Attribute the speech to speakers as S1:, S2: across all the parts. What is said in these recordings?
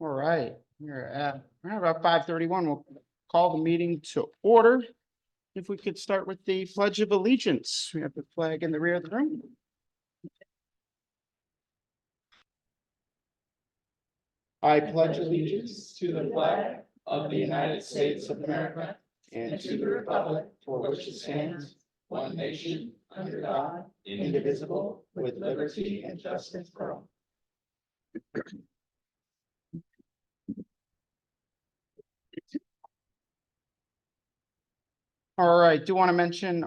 S1: All right, we're at about 5:31. We'll call the meeting to order. If we could start with the Pledge of Allegiance. We have the flag in the rear of the room. I pledge allegiance to the flag of the United States of America and to the republic for which it stands, one nation, under God, indivisible, with liberty and justice for all. All right, do you want to mention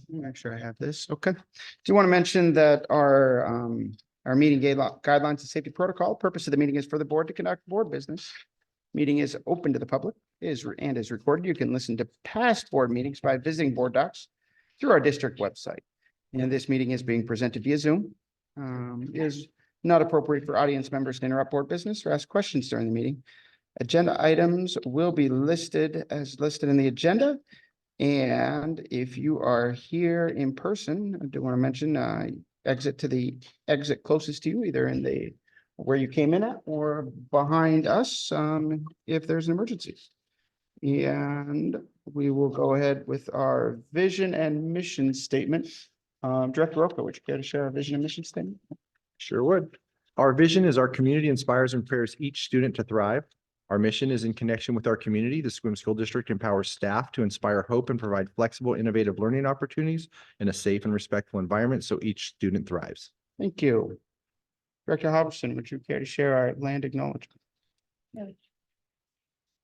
S1: make sure I have this, okay. Do you want to mention that our meeting guidelines and safety protocol, purpose of the meeting is for the board to conduct board business. Meeting is open to the public, is recorded. You can listen to past board meetings by visiting board docs through our district website. And this meeting is being presented via Zoom. It is not appropriate for audience members to interrupt board business or ask questions during the meeting. Agenda items will be listed as listed in the agenda. And if you are here in person, I do want to mention, exit to the exit closest to you, either in the where you came in at or behind us, if there's an emergency. And we will go ahead with our vision and mission statement. Director Roca, would you care to share our vision and mission statement?
S2: Sure would. Our vision is our community inspires and prepares each student to thrive. Our mission is in connection with our community. The Sequim School District empowers staff to inspire hope and provide flexible, innovative learning opportunities in a safe and respectful environment so each student thrives.
S1: Thank you. Director Halverson, would you care to share our land acknowledgement?
S3: The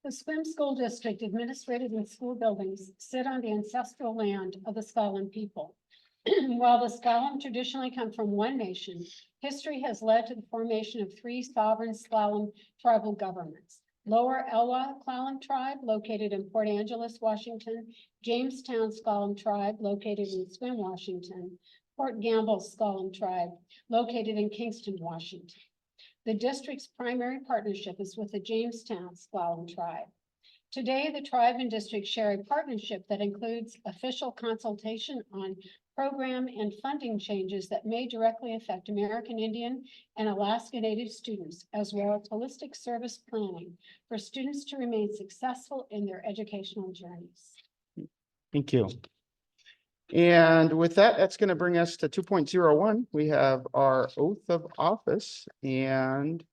S3: Sequim School District administrative and school buildings sit on the ancestral land of the Sklallam people. While the Sklallam traditionally come from one nation, history has led to the formation of three sovereign Sklallam tribal governments. Lower Elwha Sklallam tribe located in Port Angeles, Washington, Jamestown Sklallam tribe located in Sequim, Washington, Port Gamble Sklallam tribe located in Kingston, Washington. The district's primary partnership is with the Jamestown Sklallam tribe. Today, the tribe and district share a partnership that includes official consultation on program and funding changes that may directly affect American Indian and Alaska Native students, as well as holistic service planning for students to remain successful in their educational journeys.
S1: Thank you. And with that, that's going to bring us to 2.01. We have our oath of office, and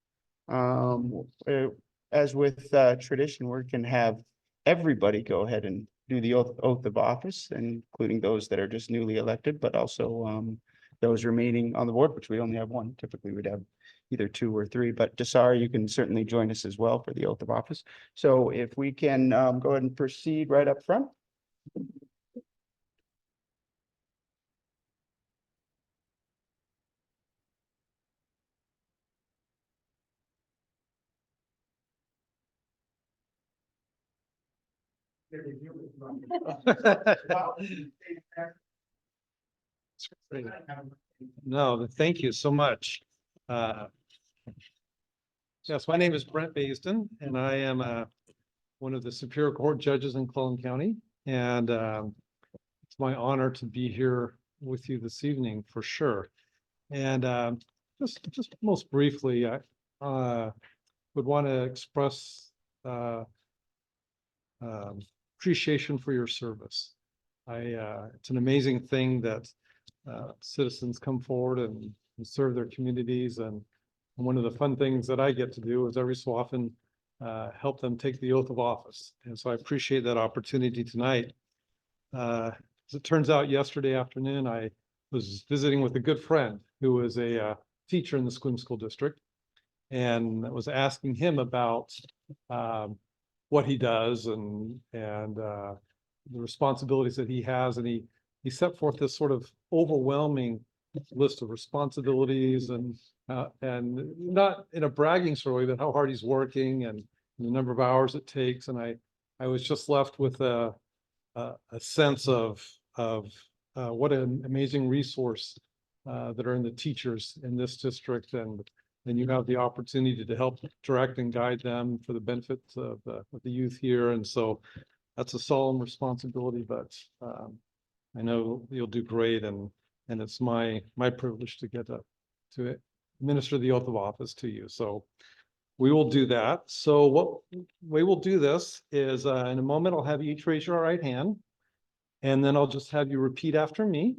S1: as with tradition, we can have everybody go ahead and do the oath of office, including those that are just newly elected, but also those remaining on the board, which we only have one. Typically, we'd have either two or three, but Desar, you can certainly join us as well for the oath of office. So if we can go ahead and proceed right up front.
S4: No, thank you so much. Yes, my name is Brent Basden, and I am one of the Superior Court judges in Clallam County. And it's my honor to be here with you this evening for sure. And just most briefly, I would want to express appreciation for your service. It's an amazing thing that citizens come forward and serve their communities. And one of the fun things that I get to do is every so often help them take the oath of office. And so I appreciate that opportunity tonight. As it turns out, yesterday afternoon, I was visiting with a good friend who was a teacher in the Sequim School District, and I was asking him about what he does and the responsibilities that he has. And he set forth this sort of overwhelming list of responsibilities and not in a bragging story, but how hard he's working and the number of hours it takes. And I was just left with a sense of what an amazing resource that are in the teachers in this district, and you have the opportunity to help direct and guide them for the benefit of the youth here. And so that's a solemn responsibility, but I know you'll do great, and it's my privilege to get to administer the oath of office to you. So We will do that. So what way we'll do this is in a moment, I'll have you each raise your right hand. And then I'll just have you repeat after me.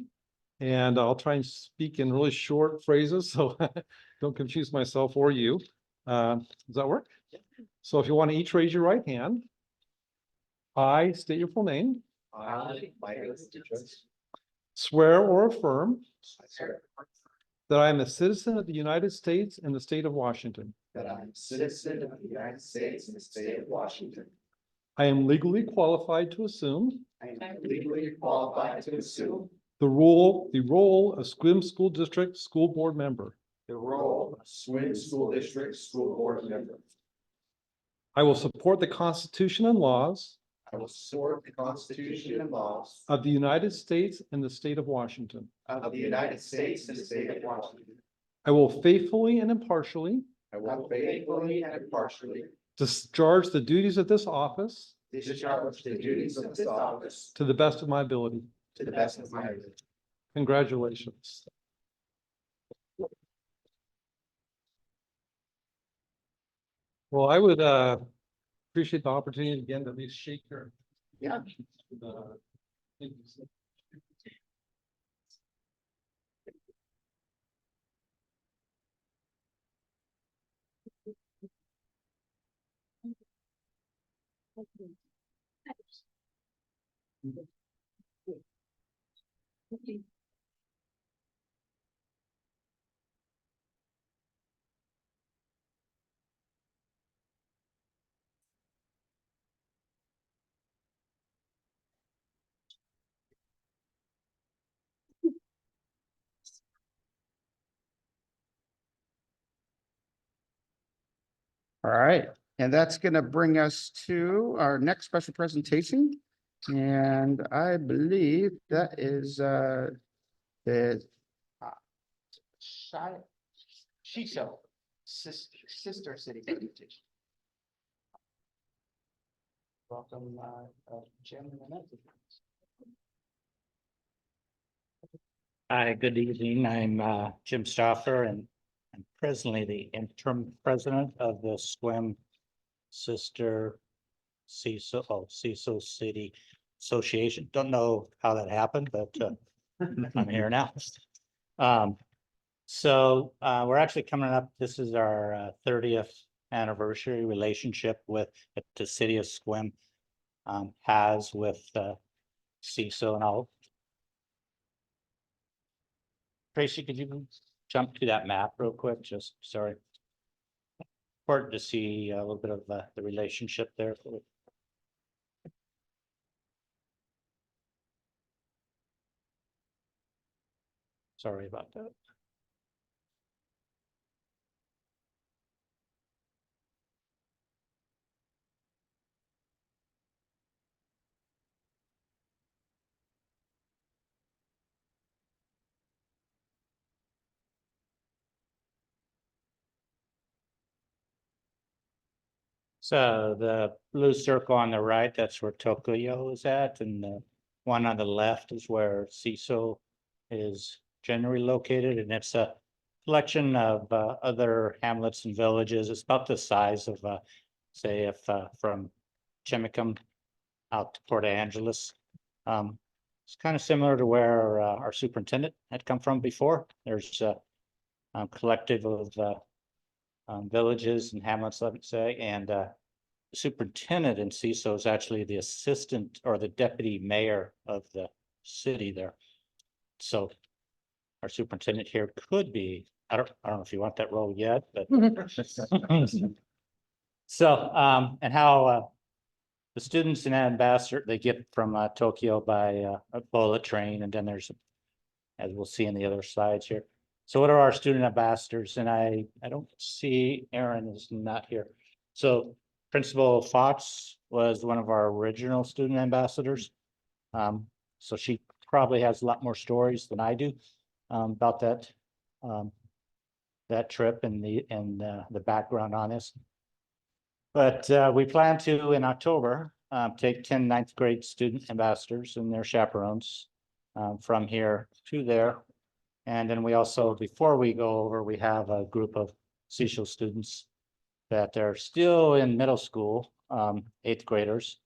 S4: And I'll try and speak in really short phrases, so don't confuse myself or you. Does that work? So if you want to each raise your right hand. I state your full name. Swear or affirm that I am a citizen of the United States and the state of Washington.
S5: That I am a citizen of the United States and the state of Washington.
S4: I am legally qualified to assume
S5: I am legally qualified to assume
S4: the role of Sequim School District School Board member.
S5: the role of Swin School District School Board member.
S4: I will support the Constitution and laws
S5: I will support the Constitution and laws
S4: of the United States and the state of Washington.
S5: of the United States and the state of Washington.
S4: I will faithfully and impartially
S5: I will faithfully and impartially
S4: discharge the duties of this office
S5: discharge the duties of this office
S4: to the best of my ability.
S5: to the best of my ability.
S4: Congratulations. Well, I would appreciate the opportunity again to at least shake your.
S5: Yeah.
S4: Thank you.
S1: All right, and that's going to bring us to our next special presentation. And I believe that is the Shiso Sister City presentation. Welcome, Jim.
S6: Hi, good evening. I'm Jim Stoffer, and I'm presently the interim president of the Sequim Sister Ciso City Association. Don't know how that happened, but I'm here now. So we're actually coming up. This is our 30th anniversary relationship with the city of Sequim has with CISO, and I'll. Tracy, could you jump to that map real quick? Just sorry. Important to see a little bit of the relationship there. Sorry about that. So the blue circle on the right, that's where Tokyo is at, and the one on the left is where CISO is generally located, and it's a collection of other hamlets and villages. It's about the size of, say, if from Chimicum out to Port Angeles. It's kind of similar to where our superintendent had come from before. There's a collective of villages and hamlets, let me say, and the superintendent in CISO is actually the assistant or the deputy mayor of the city there. So our superintendent here could be, I don't know if you want that role yet, but so and how the students and ambassador, they get from Tokyo by a bullet train, and then there's, as we'll see in the other slides here. So what are our student ambassadors? And I don't see, Aaron is not here. So Principal Fox was one of our original student ambassadors. So she probably has a lot more stories than I do about that trip and the background on this. But we plan to, in October, take 10 ninth grade student ambassadors and their chaperones from here to there. And then we also, before we go over, we have a group of CISO students that they're still in middle school, eighth graders.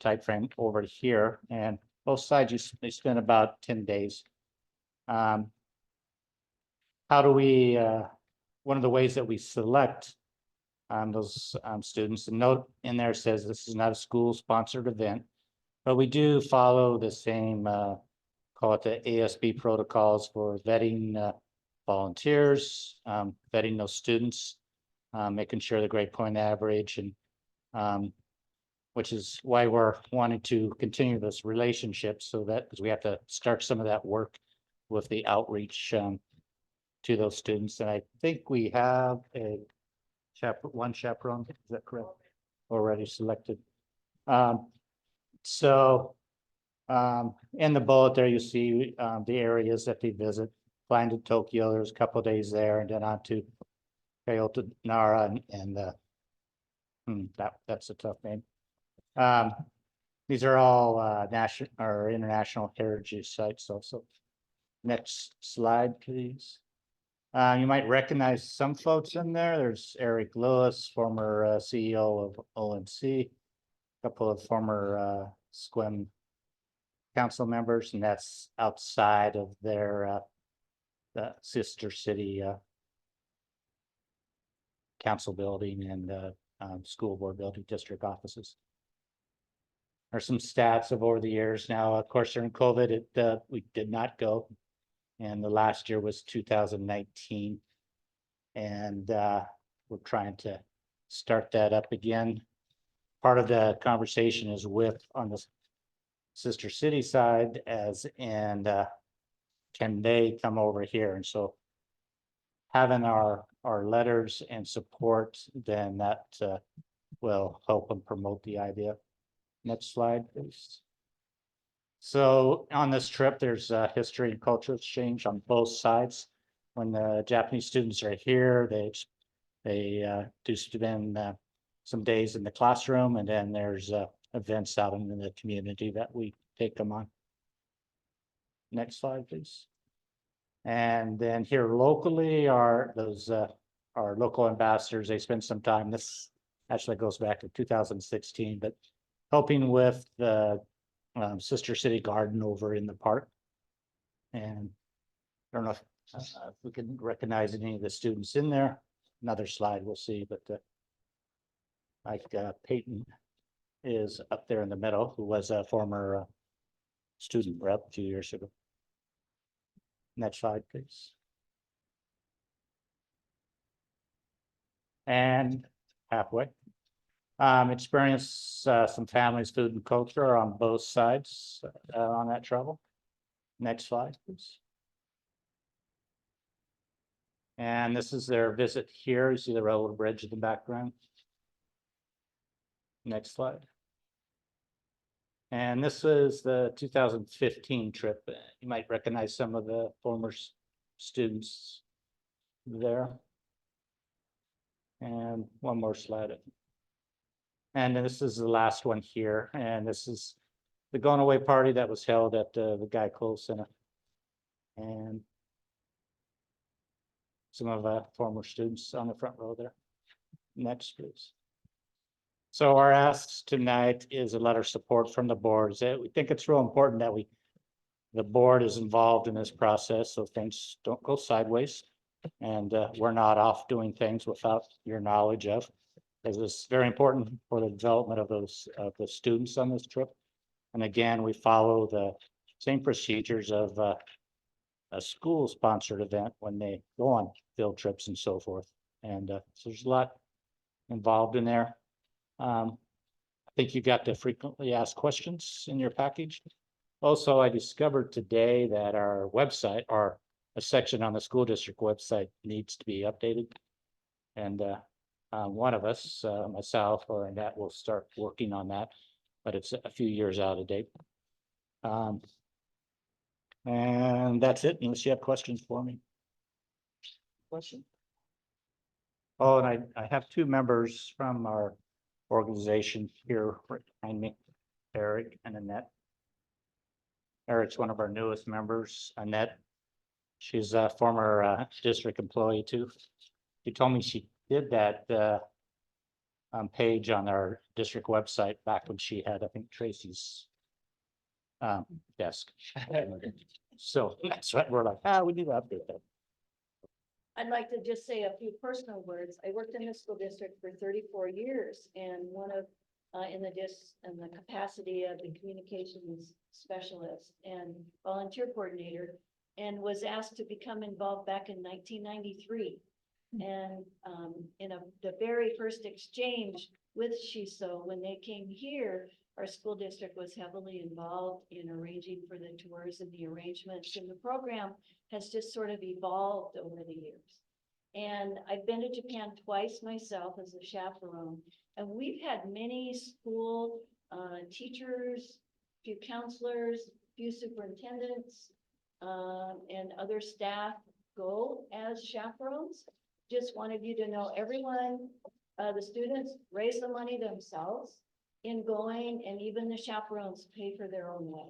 S6: Type frame over here, and both sides they spend about 10 days. How do we, one of the ways that we select those students, the note in there says this is not a school sponsored event, but we do follow the same, call it the ASB protocols for vetting volunteers, vetting those students, making sure the grade point average, and which is why we're wanting to continue this relationship, so that, because we have to start some of that work with the outreach to those students. And I think we have one chaperone, is that correct? Already selected. So in the bullet there, you see the areas that they visit. Flying to Tokyo, there's a couple of days there, and then on to Kyoto, Nara, and that's a tough name. These are all national or international heritage sites also. Next slide, please. You might recognize some folks in there. There's Eric Lewis, former CEO of ONC, a couple of former SQUIM council members, and that's outside of their the Sister City council building and school board building district offices. There's some stats of over the years. Now, of course, during COVID, we did not go. And the last year was 2019. And we're trying to start that up again. Part of the conversation is with on the Sister City side, as and can they come over here? And so having our letters and support, then that will help and promote the idea. Next slide, please. So on this trip, there's history and cultural exchange on both sides. When the Japanese students are here, they do spend some days in the classroom, and then there's events out in the community that we take them on. Next slide, please. And then here locally are those our local ambassadors. They spend some time. This actually goes back to 2016, but helping with the Sister City Garden over in the park. And I don't know if we can recognize any of the students in there. Another slide we'll see, but like Peyton is up there in the middle, who was a former student rep a few years ago. Next slide, please. And halfway. Experience some families, food and culture on both sides on that travel. Next slide, please. And this is their visit here. You see the railroad bridge in the background. Next slide. And this is the 2015 trip. You might recognize some of the former students there. And one more slide. And this is the last one here. And this is the going away party that was held at the Guy Cole Center. And some of the former students on the front row there. Next, please. So our ask tonight is a letter of support from the board. We think it's real important that the board is involved in this process, so things don't go sideways. And we're not off doing things without your knowledge of. This is very important for the development of the students on this trip. And again, we follow the same procedures of a school sponsored event when they go on field trips and so forth. And so there's a lot involved in there. I think you got the frequently asked questions in your package. Also, I discovered today that our website, or a section on the school district website, needs to be updated. And one of us, myself or Annette, will start working on that, but it's a few years out of date. And that's it, unless you have questions for me. Question? Oh, and I have two members from our organization here right behind me, Eric and Annette. Eric's one of our newest members. Annette, she's a former district employee too. She told me she did that page on our district website back when she had, I think, Tracy's desk. So that's what we're like, we need to update that.
S7: I'd like to just say a few personal words. I worked in the school district for 34 years and one of, in the capacity of the communications specialist and volunteer coordinator, and was asked to become involved back in 1993. And in the very first exchange with Shiso, when they came here, our school district was heavily involved in arranging for the tours and the arrangements, and the program has just sort of evolved over the years. And I've been to Japan twice myself as a chaperone, and we've had many school teachers, few counselors, few superintendents, and other staff go as chaperones. Just wanted you to know, everyone, the students raise the money themselves in going, and even the chaperones pay for their own way.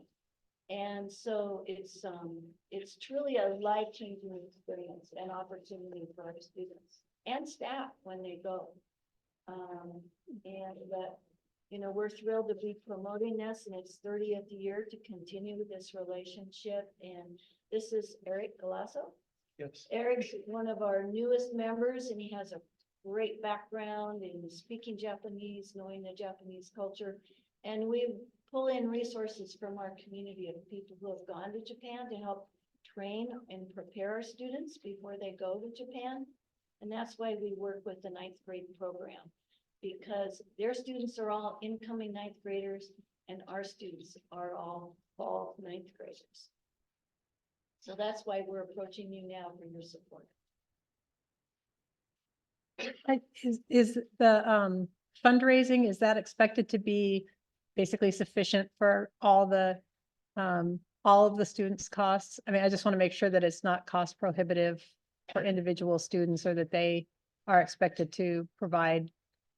S7: And so it's truly a life-changing experience and opportunity for our students and staff when they go. You know, we're thrilled to be promoting this, and it's 30th year to continue this relationship. And this is Eric Galasso.
S4: Yes.
S7: Eric's one of our newest members, and he has a great background in speaking Japanese, knowing the Japanese culture. And we pull in resources from our community of people who have gone to Japan to help train and prepare our students before they go to Japan. And that's why we work with the 9th grade program, because their students are all incoming 9th graders and our students are all fall 9th graders. So that's why we're approaching you now for your support.
S8: Is the fundraising, is that expected to be basically sufficient for all of the students' costs? I mean, I just want to make sure that it's not cost prohibitive for individual students, or that they are expected to provide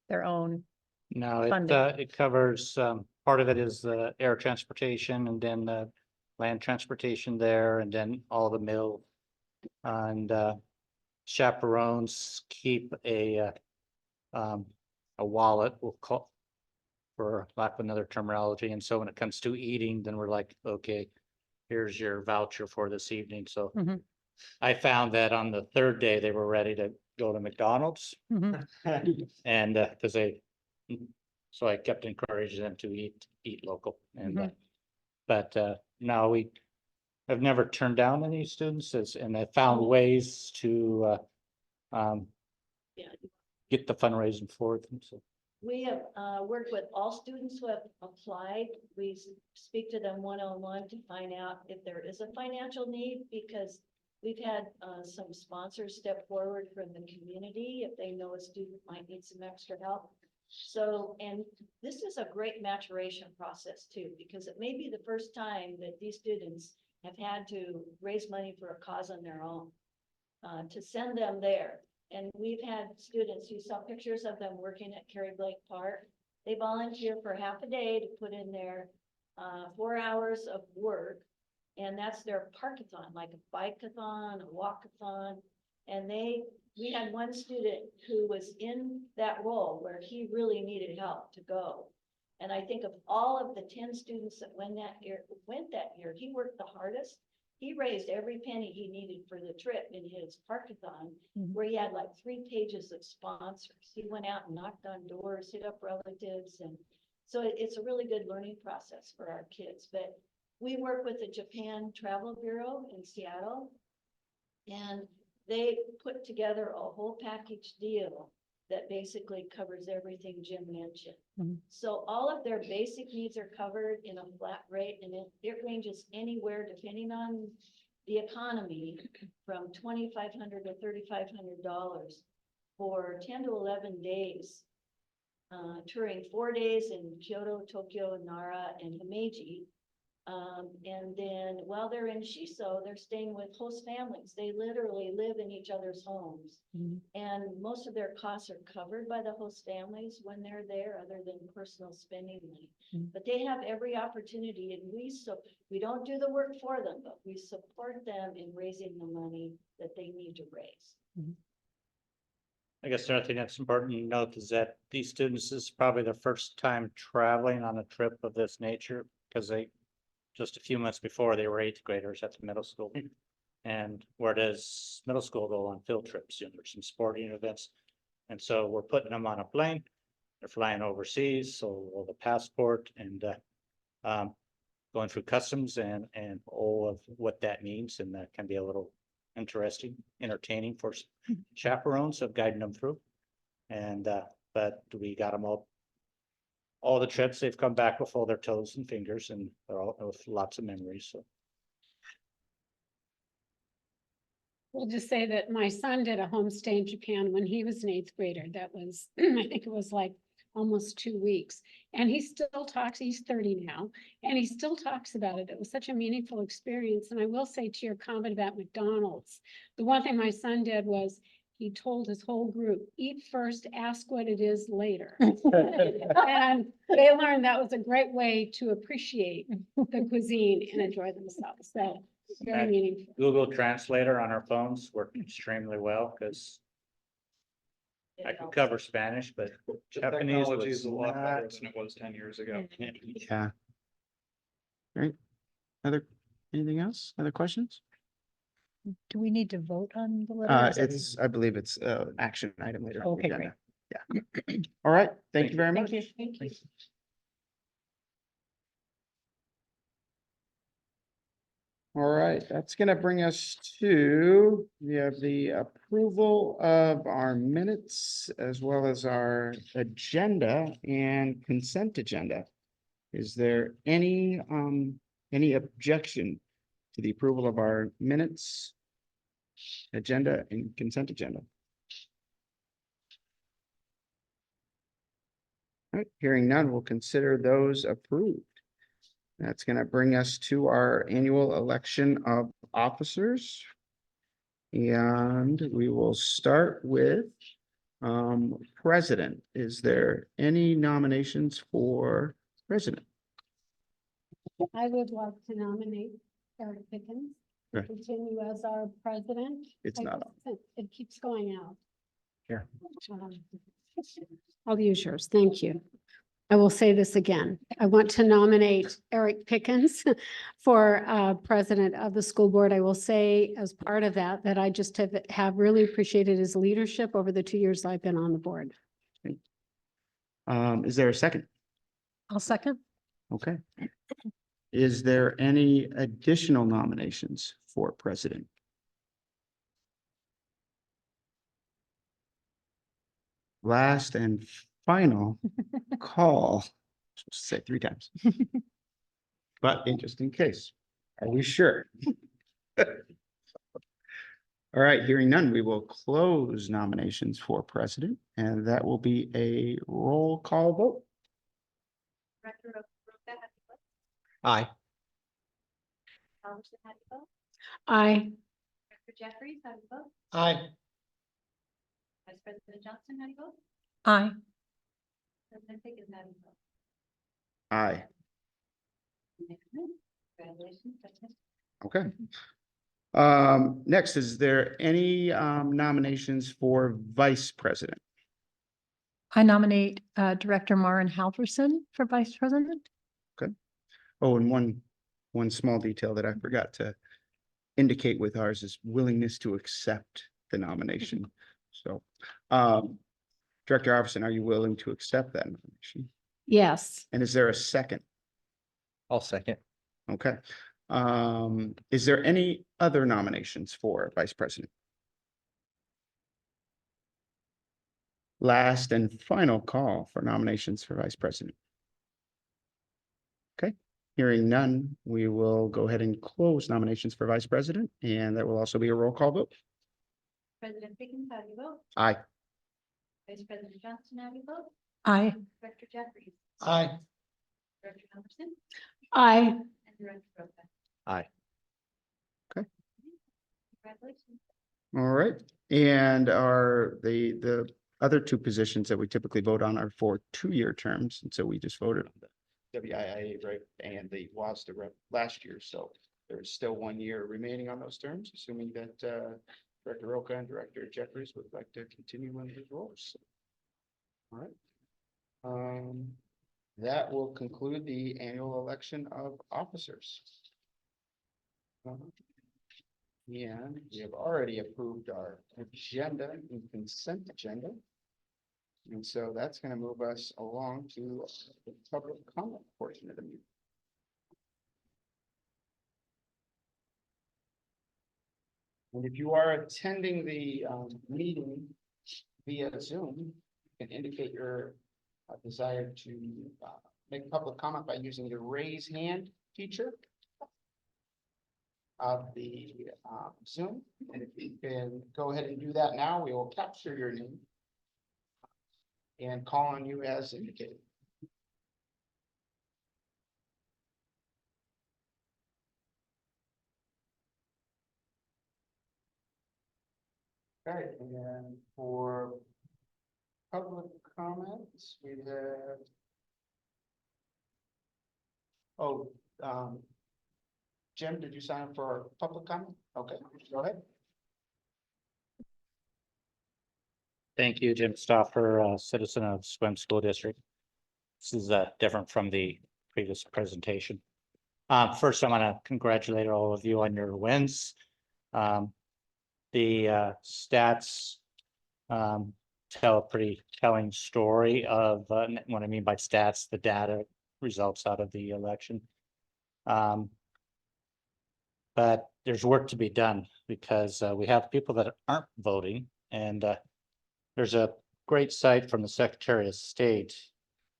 S8: their own.
S6: No,
S8: Funding.
S6: it covers, part of it is the air transportation, and then the land transportation there, and then all the mill. And chaperones keep a wallet, we'll call, for lack of another terminology. And so when it comes to eating, then we're like, okay, here's your voucher for this evening. So
S8: Mhm.
S6: I found that on the third day, they were ready to go to McDonald's.
S8: Mhm.
S6: And so I kept encouraging them to eat local. And but no, we have never turned down any students, and I found ways to
S7: Yeah.
S6: get the fundraising for them. So
S7: We have worked with all students who have applied. We speak to them one-on-one to find out if there is a financial need, because we've had some sponsors step forward from the community if they know a student might need some extra help. So, and this is a great maturation process too, because it may be the first time that these students have had to raise money for a cause on their own, to send them there. And we've had students, you saw pictures of them working at Cary Blake Park. They volunteer for half a day to put in their 4 hours of work. And that's their parkathon, like a bike-a-thon, a walk-a-thon. And we had one student who was in that role where he really needed help to go. And I think of all of the 10 students that went that year, he worked the hardest. He raised every penny he needed for the trip in his parkathon, where he had like 3 pages of sponsors. He went out and knocked on doors, hit up relatives. And so it's a really good learning process for our kids. But we work with the Japan Travel Bureau in Seattle, and they put together a whole package deal that basically covers everything Jim mentioned. So all of their basic needs are covered in a flat rate, and it ranges anywhere, depending on the economy, from $2,500 to $3,500 for 10 to 11 days, touring 4 days in Kyoto, Tokyo, Nara, and Himeji. And then while they're in Shiso, they're staying with host families. They literally live in each other's homes. And most of their costs are covered by the host families when they're there, other than personal spending money. But they have every opportunity, and we don't do the work for them, but we support them in raising the money that they need to raise.
S6: I guess the other thing that's important to note is that these students, this is probably their first time traveling on a trip of this nature, because just a few months before, they were eighth graders at the middle school. And where does middle school go on field trips? There's some sporting events. And so we're putting them on a plane, they're flying overseas, so all the passport and going through customs and all of what that means, and that can be a little interesting, entertaining for chaperones of guiding them through. And but we got them all the trips, they've come back with all their toes and fingers, and they're all with lots of memories, so.
S3: We'll just say that my son did a homestay in Japan when he was an eighth grader. That was, I think it was like almost 2 weeks. And he still talks, he's 30 now, and he still talks about it. It was such a meaningful experience. And I will say to your comment about McDonald's, the one thing my son did was he told his whole group, eat first, ask what it is later. And they learned that was a great way to appreciate the cuisine and enjoy themselves. So very
S6: Right.
S3: meaningful.
S6: Google Translator on our phones worked extremely well, because I could cover Spanish, but
S4: The
S6: Japanese
S4: technology
S6: was
S4: is a lot better
S6: not.
S4: than it was 10 years ago.
S1: Yeah. Great. Anything else? Other questions?
S8: Do we need to vote on the letter? or is it-
S1: I believe it's action item later. on the
S8: Okay,
S1: agenda. Yeah. All right. Thank you very much.
S3: Thank you. Thank you.
S1: All right, that's gonna bring us to, we have the approval of our minutes as well as our agenda and consent agenda. Is there any objection to the approval of our minutes, agenda and consent agenda? All right, hearing none, we'll consider those approved. That's gonna bring us to our annual election of officers. And we will start with president. Is there any nominations for president?
S3: I would like to nominate Eric Pickens to
S1: Right.
S3: continue as our president.
S1: It's
S3: I
S1: not
S3: guess it keeps going out.
S1: Here.
S3: I'll use yours. Thank you. I will say this again. I want to nominate Eric Pickens for president of the school board. I will say as part of that, that I just have really appreciated his leadership over the 2 years I've been on the board.
S1: Is there a second?
S8: I'll second.
S1: Okay. Is there any additional nominations for president? Last and final call. Supposed to say it 3 times. But in just in case, are we sure? All right, hearing none, we will close nominations for president, and that will be a roll call vote.
S7: Director of Rota, how do you vote?
S2: Aye.
S7: Halverson, how do you vote?
S3: Aye.
S7: Director Jeffries, how do you vote?
S2: Aye.
S7: Vice President Johnson, how do you vote?
S8: Aye.
S7: President Pickens, how do you vote?
S1: Aye.
S7: Congratulations, President.
S1: Okay. Next, is there any nominations for vice president?
S8: I nominate Director Maren Halverson for vice president.
S1: Oh, and one small detail that I forgot to indicate with ours is willingness to accept the nomination. So, Director Iverson, are you willing to accept that nomination?
S3: Yes.
S1: And is there a second?
S2: I'll second.
S1: Okay. Is there any other nominations for vice president? Last and final call for nominations for vice president. Okay, hearing none, we will go ahead and close nominations for vice president, and that will also be a roll call vote.
S7: President Pickens, how do you vote?
S1: Aye.
S7: Vice President Johnson, how do you vote?
S8: Aye.
S7: Director Jeffries,
S2: Aye.
S7: Director Halverson,
S3: Aye.
S7: and Director Rota.
S2: Aye.
S1: Okay.
S7: Congratulations.
S1: All right, and the other 2 positions that we typically vote on are for 2-year terms, and so we just voted on the WIIA rep and the WASDA rep last year, so there is still 1 year remaining on those terms, assuming that Director Roca and Director Jeffries would like to continue in his roles. All right. That will conclude the annual election of officers. And we have already approved our agenda and consent agenda. And so that's going to move us along to the public comment portion of the meeting. And if you are attending the meeting via Zoom, you can indicate your desire to make public comment by using the raise hand feature of the Zoom. And if you can go ahead and do that now, we will capture your name and call on you as indicated. Okay, and then for public comments, we have. Oh, Jim, did you sign up for public comment? Okay, go ahead.
S6: Thank you, Jim Stoffer, citizen of Swim School District. This is different from the previous presentation. First, I want to congratulate all of you on your wins. The stats tell a pretty telling story of what I mean by stats, the data results out of the election. But there's work to be done because we have people that aren't voting, and there's a great site from the Secretary of State.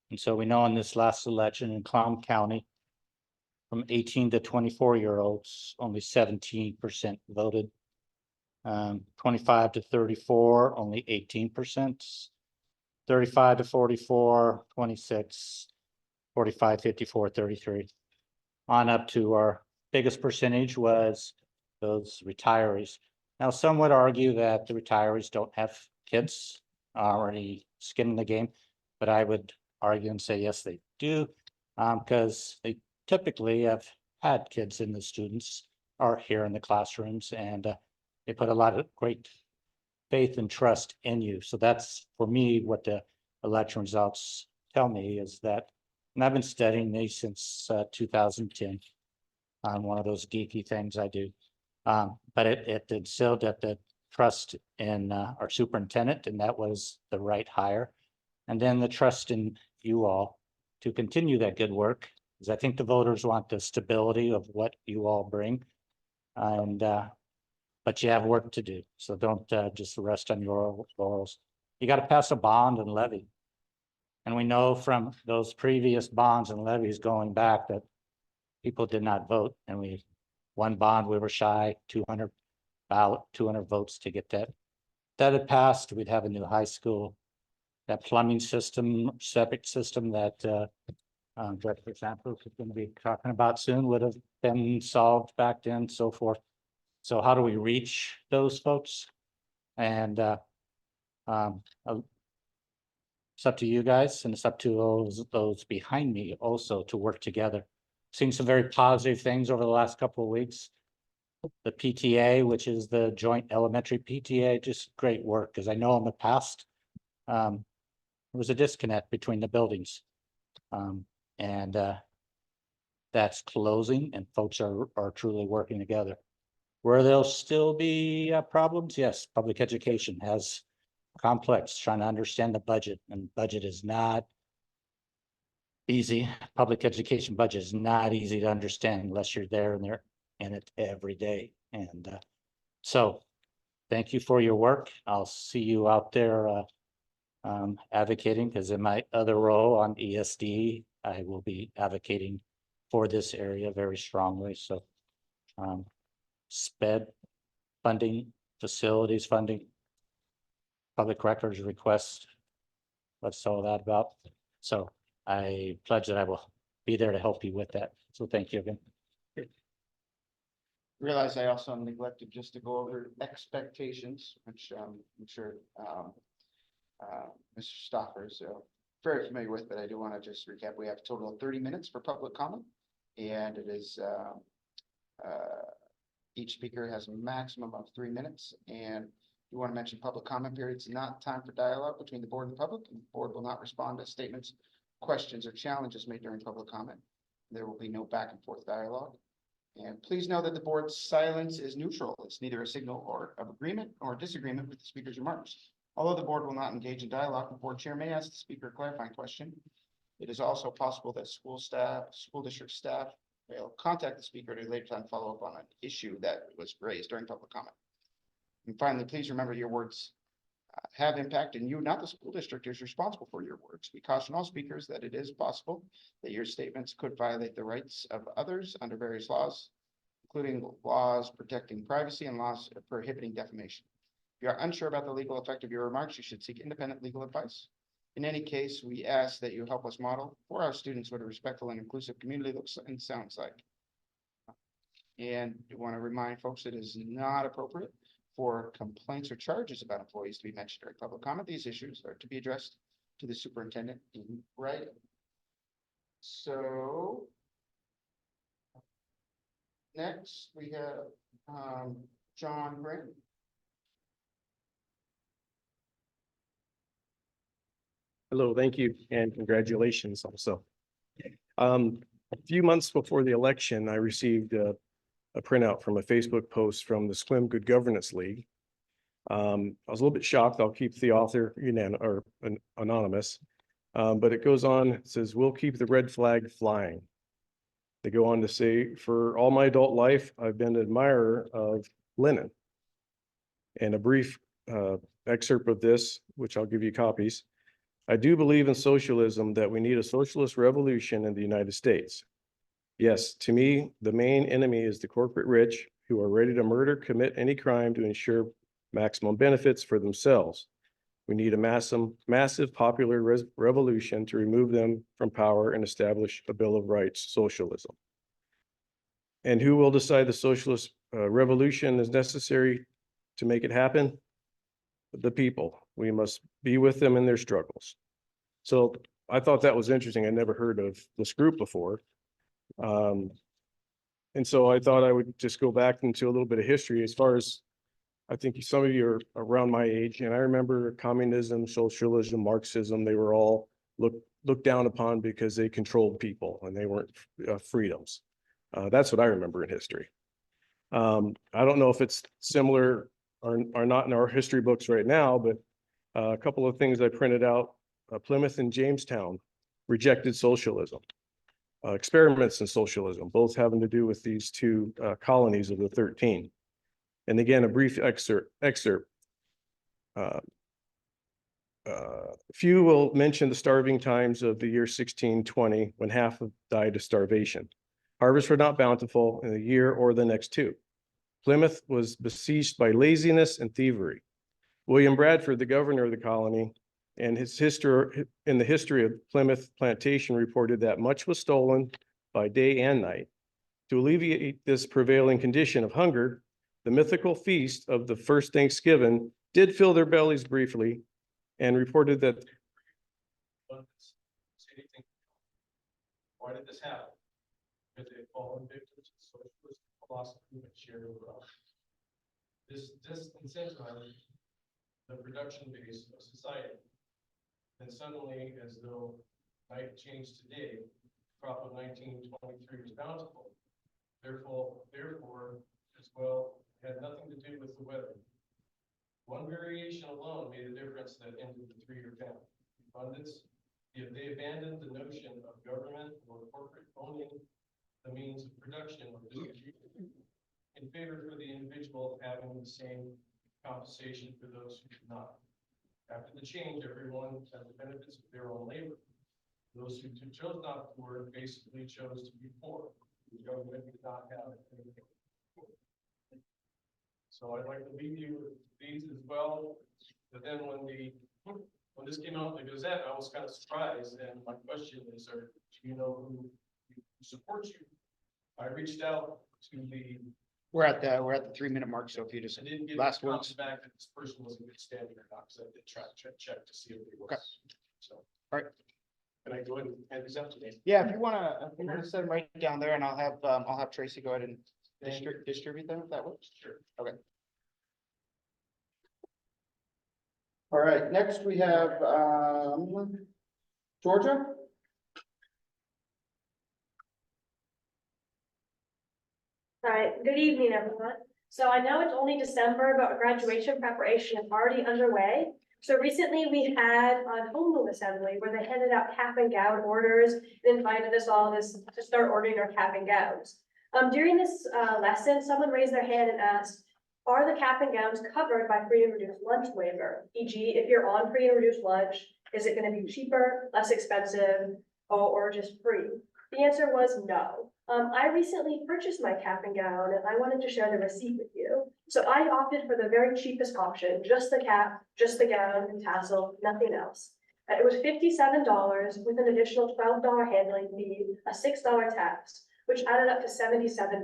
S6: And so we know in this last election in Clown County, from 18 to 24-year-olds, only 17% voted. 25 to 34, only 18%. 35 to 44, 26, 45, 54, 33. On up to our biggest percentage was those retirees. Now, some would argue that the retirees don't have kids already skin in the game, but I would argue and say, yes, they do, because they typically have had kids in the students or here in the classrooms, and they put a lot of great faith and trust in you. So that's, for me, what the election results tell me is that, and I've been studying these since 2010 on one of those geeky things I do. But it instilled that the trust in our superintendent, and that was the right hire. And then the trust in you all to continue that good work, because I think the voters want the stability of what you all bring. And but you have work to do. So don't just rest on your laurels. You got to pass a bond and levy. And we know from those previous bonds and levies going back that people did not vote. And one bond, we were shy 200 votes to get that. That had passed, we'd have a new high school. That plumbing system, septic system that Director Santos is going to be talking about soon would have been solved back then, so forth. So how do we reach those folks? And it's up to you guys, and it's up to those behind me also to work together. Seen some very positive things over the last couple of weeks. The PTA, which is the joint elementary PTA, just great work, because I know in the past there was a disconnect between the buildings, and that's closing, and folks are truly working together. Where there'll still be problems, yes, public education has complex, trying to understand the budget, and budget is not easy. Public education budget is not easy to understand unless you're there and they're in it every day. And so thank you for your work. I'll see you out there advocating, because in my other role on ESD, I will be advocating for this area very strongly. So SPED funding, facilities funding, public records request. What's all that about? So I pledge that I will be there to help you with that. So thank you again.
S1: Realize I also neglected just to go over expectations, which I'm sure Mr. Stoffer is very familiar with, but I do want to just recap. We have a total of 30 minutes for public comment, and it is Each speaker has a maximum of 3 minutes, and you want to mention public comment periods, not time for dialogue between the board and the public. And the board will not respond to statements, questions, or challenges made during public comment. There will be no back and forth dialogue. And please know that the board's silence is neutral. It's neither a signal or of agreement or disagreement with the speaker's remarks. Although the board will not engage in dialogue, the board chair may ask the speaker a clarifying question. It is also possible that school district staff will contact the speaker at a later time, follow up on an issue that was raised during public comment. And finally, please remember your words have impact, and you, not the school district, is responsible for your words. We caution all speakers that it is possible that your statements could violate the rights of others under various laws, including laws protecting privacy and laws prohibiting defamation. If you are unsure about the legal effect of your remarks, you should seek independent legal advice. In any case, we ask that you help us model for our students what a respectful and inclusive community looks and sounds like. And we want to remind folks it is not appropriate for complaints or charges about employees to be mentioned during public comment. These issues are to be addressed to the superintendent in writing. So next we have John Grant.
S9: Hello, thank you, and congratulations also. A few months before the election, I received a printout from a Facebook post from the SWIM Good Governance League. I was a little bit shocked. I'll keep the author anonymous, but it goes on, it says, "We'll keep the red flag flying." They go on to say, "For all my adult life, I've been an admirer of Lenin." And a brief excerpt of this, which I'll give you copies. "I do believe in socialism, that we need a socialist revolution in the United States. Yes, to me, the main enemy is the corporate rich who are ready to murder, commit any crime to ensure maximum benefits for themselves. We need a massive popular revolution to remove them from power and establish a Bill of Rights socialism. And who will decide the socialist revolution is necessary to make it happen? The people. We must be with them in their struggles." So I thought that was interesting. I never heard of this group before. And so I thought I would just go back into a little bit of history as far as, I think some of you are around my age, and I remember communism, socialism, Marxism, they were all looked down upon because they controlled people and they weren't freedoms. That's what I remember in history. I don't know if it's similar or not in our history books right now, but a couple of things I printed out. Plymouth and Jamestown rejected socialism. Experiments in socialism, both having to do with these two colonies of the 13. And again, a brief excerpt. Few will mention the starving times of the year 1620, when half died of starvation. Harvests were not bountiful in the year or the next two. Plymouth was besieged by laziness and thievery. William Bradford, the governor of the colony, and his history in the history of Plymouth plantation, reported that much was stolen by day and night. To alleviate this prevailing condition of hunger, the mythical feast of the first Thanksgiving did fill their bellies briefly, and reported that.
S10: Why did this happen? Because they had fallen victims of socialist philosophy and shared wealth. This incentivized the production base of society. And suddenly, as though night changed today, crop of 1923 was bountiful. Therefore, as well, had nothing to do with the weather. One variation alone made a difference that ended the 3-year famine. Abundance, if they abandoned the notion of government or corporate owning the means of production or distribution in favor for the individual having the same compensation for those who did not. After the change, everyone had the benefits of their own labor. Those who chose not to work basically chose to be poor. The government did not have anything. So I'd like to leave you with these as well. But then when this came out in the Gazette, I was kind of surprised. And my question is, do you know who supports you? I reached out to the.
S1: We're at the 3-minute mark. So if you just
S10: I didn't get
S1: last
S10: comments
S1: words.
S10: back that this person was in good standing or not, because I did try to check to see if they was.
S1: Okay.
S10: So.
S1: All right.
S10: Can I go ahead and hand these out today?
S1: Yeah, if you wanna send them right down there, and I'll have Tracy go ahead and distribute them if that works? Sure. Okay. All right, next we have, Georgia.
S11: All right, good evening, everyone. So I know it's only December, but graduation preparation is already underway. So recently we had a homeroom assembly where they handed out cap and gown orders and invited us all to start ordering our cap and gowns. During this lesson, someone raised their hand and asked, are the cap and gowns covered by free and reduced lunch waiver? E.g., if you're on free and reduced lunch, is it going to be cheaper, less expensive, or just free? The answer was no. I recently purchased my cap and gown and I wanted to share the receipt with you. So I opted for the very cheapest option, just the cap, just the gown and tassel, nothing else. It was $57 with an additional $12 handling fee, a $6 tax, which added up to $77.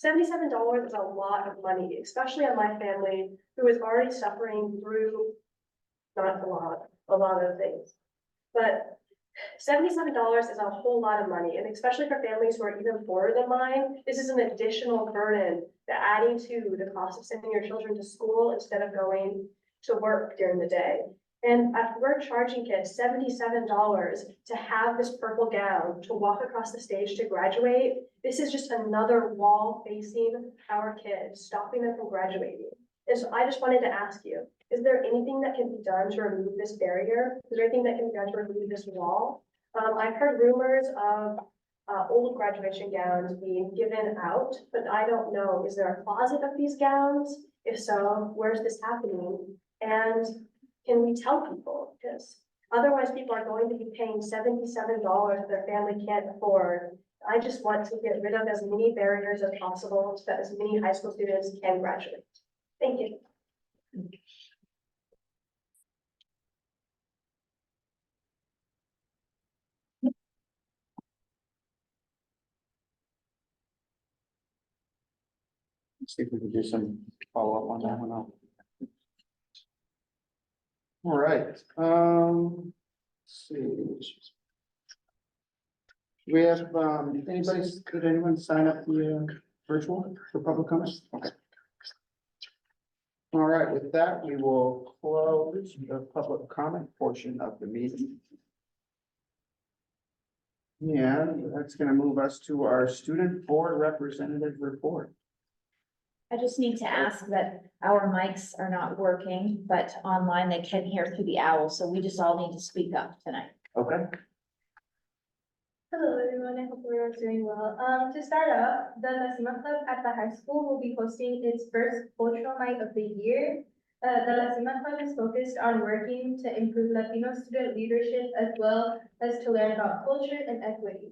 S11: $77 is a lot of money, especially on my family who is already suffering through not a lot of things. But $77 is a whole lot of money, and especially for families who are even poorer than mine, this is an additional burden that adding to the cost of sending your children to school instead of going to work during the day. And we're charging kids $77 to have this purple gown to walk across the stage to graduate. This is just another wall facing our kids, stopping them from graduating. And so I just wanted to ask you, is there anything that can be done to remove this barrier? Is there anything that can be done to remove this wall? I've heard rumors of old graduation gowns being given out, but I don't know, is there a closet of these gowns? If so, where's this happening? And can we tell people? Because otherwise people are going to be paying $77 that their family can't afford. I just want to get rid of as many barriers as possible so that as many high school students can graduate. Thank you.
S1: See if we can do some follow-up on that one. All right, let's see. Do we have, did anyone sign up the virtual for public comments? Okay. All right, with that, we will close the public comment portion of the meeting. Yeah, that's gonna move us to our student board representative report.
S12: I just need to ask that our mics are not working, but online they can hear through the owl, so we just all need to speak up tonight.
S1: Okay.
S11: Hello, everyone. I hope everyone's doing well. To start off, the La Club at the high school will be hosting its first cultural night of the year. The La Club is focused on working to improve Latino student leadership as well as to learn about culture and equity.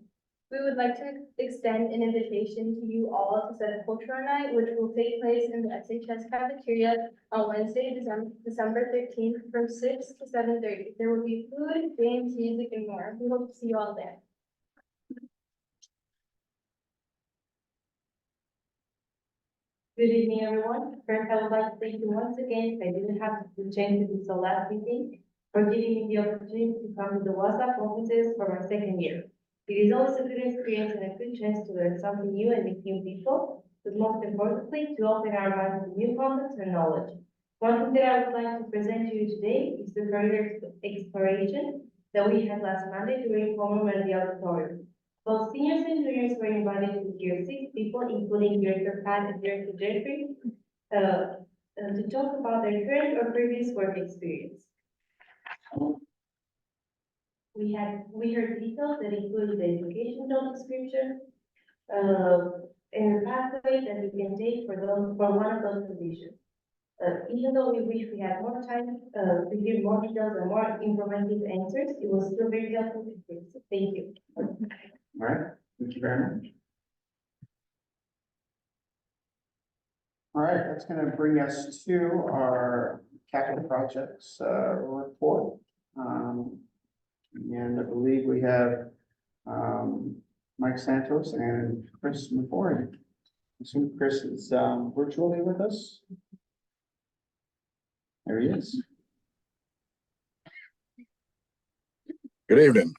S11: We would like to extend an invitation to you all to set a cultural night, which will take place in the SHS cafeteria on Wednesday, December 13th from 6 to 7:30. There will be food, games, music, and more. We hope to see you all there.
S13: Good evening, everyone. First, I would like to thank you once again. I didn't have the chance to do so last meeting for giving me the opportunity to come to the WhatsApp offices for my second year. It is always a good experience and a good chance to learn something new and meet new people, but most importantly, to open our minds to new concepts and knowledge. One thing that I would like to present to you today is the career exploration that we had last Monday during homeroom at the auditorium. Both seniors and juniors were invited to hear 6 people, including Director Pat and Director Jeffrey, to talk about their current or previous work experience. We heard details that included the education job description, and the pathway that we can take for one of those positions. Even though we wish we had more time to give more details and more informative answers, it was still very helpful to hear. So thank you.
S1: All right, thank you very much. All right, that's gonna bring us to our capital projects report. And I believe we have Mike Santos and Chris McCoy. I assume Chris is virtually with us. There he is.
S14: Good evening.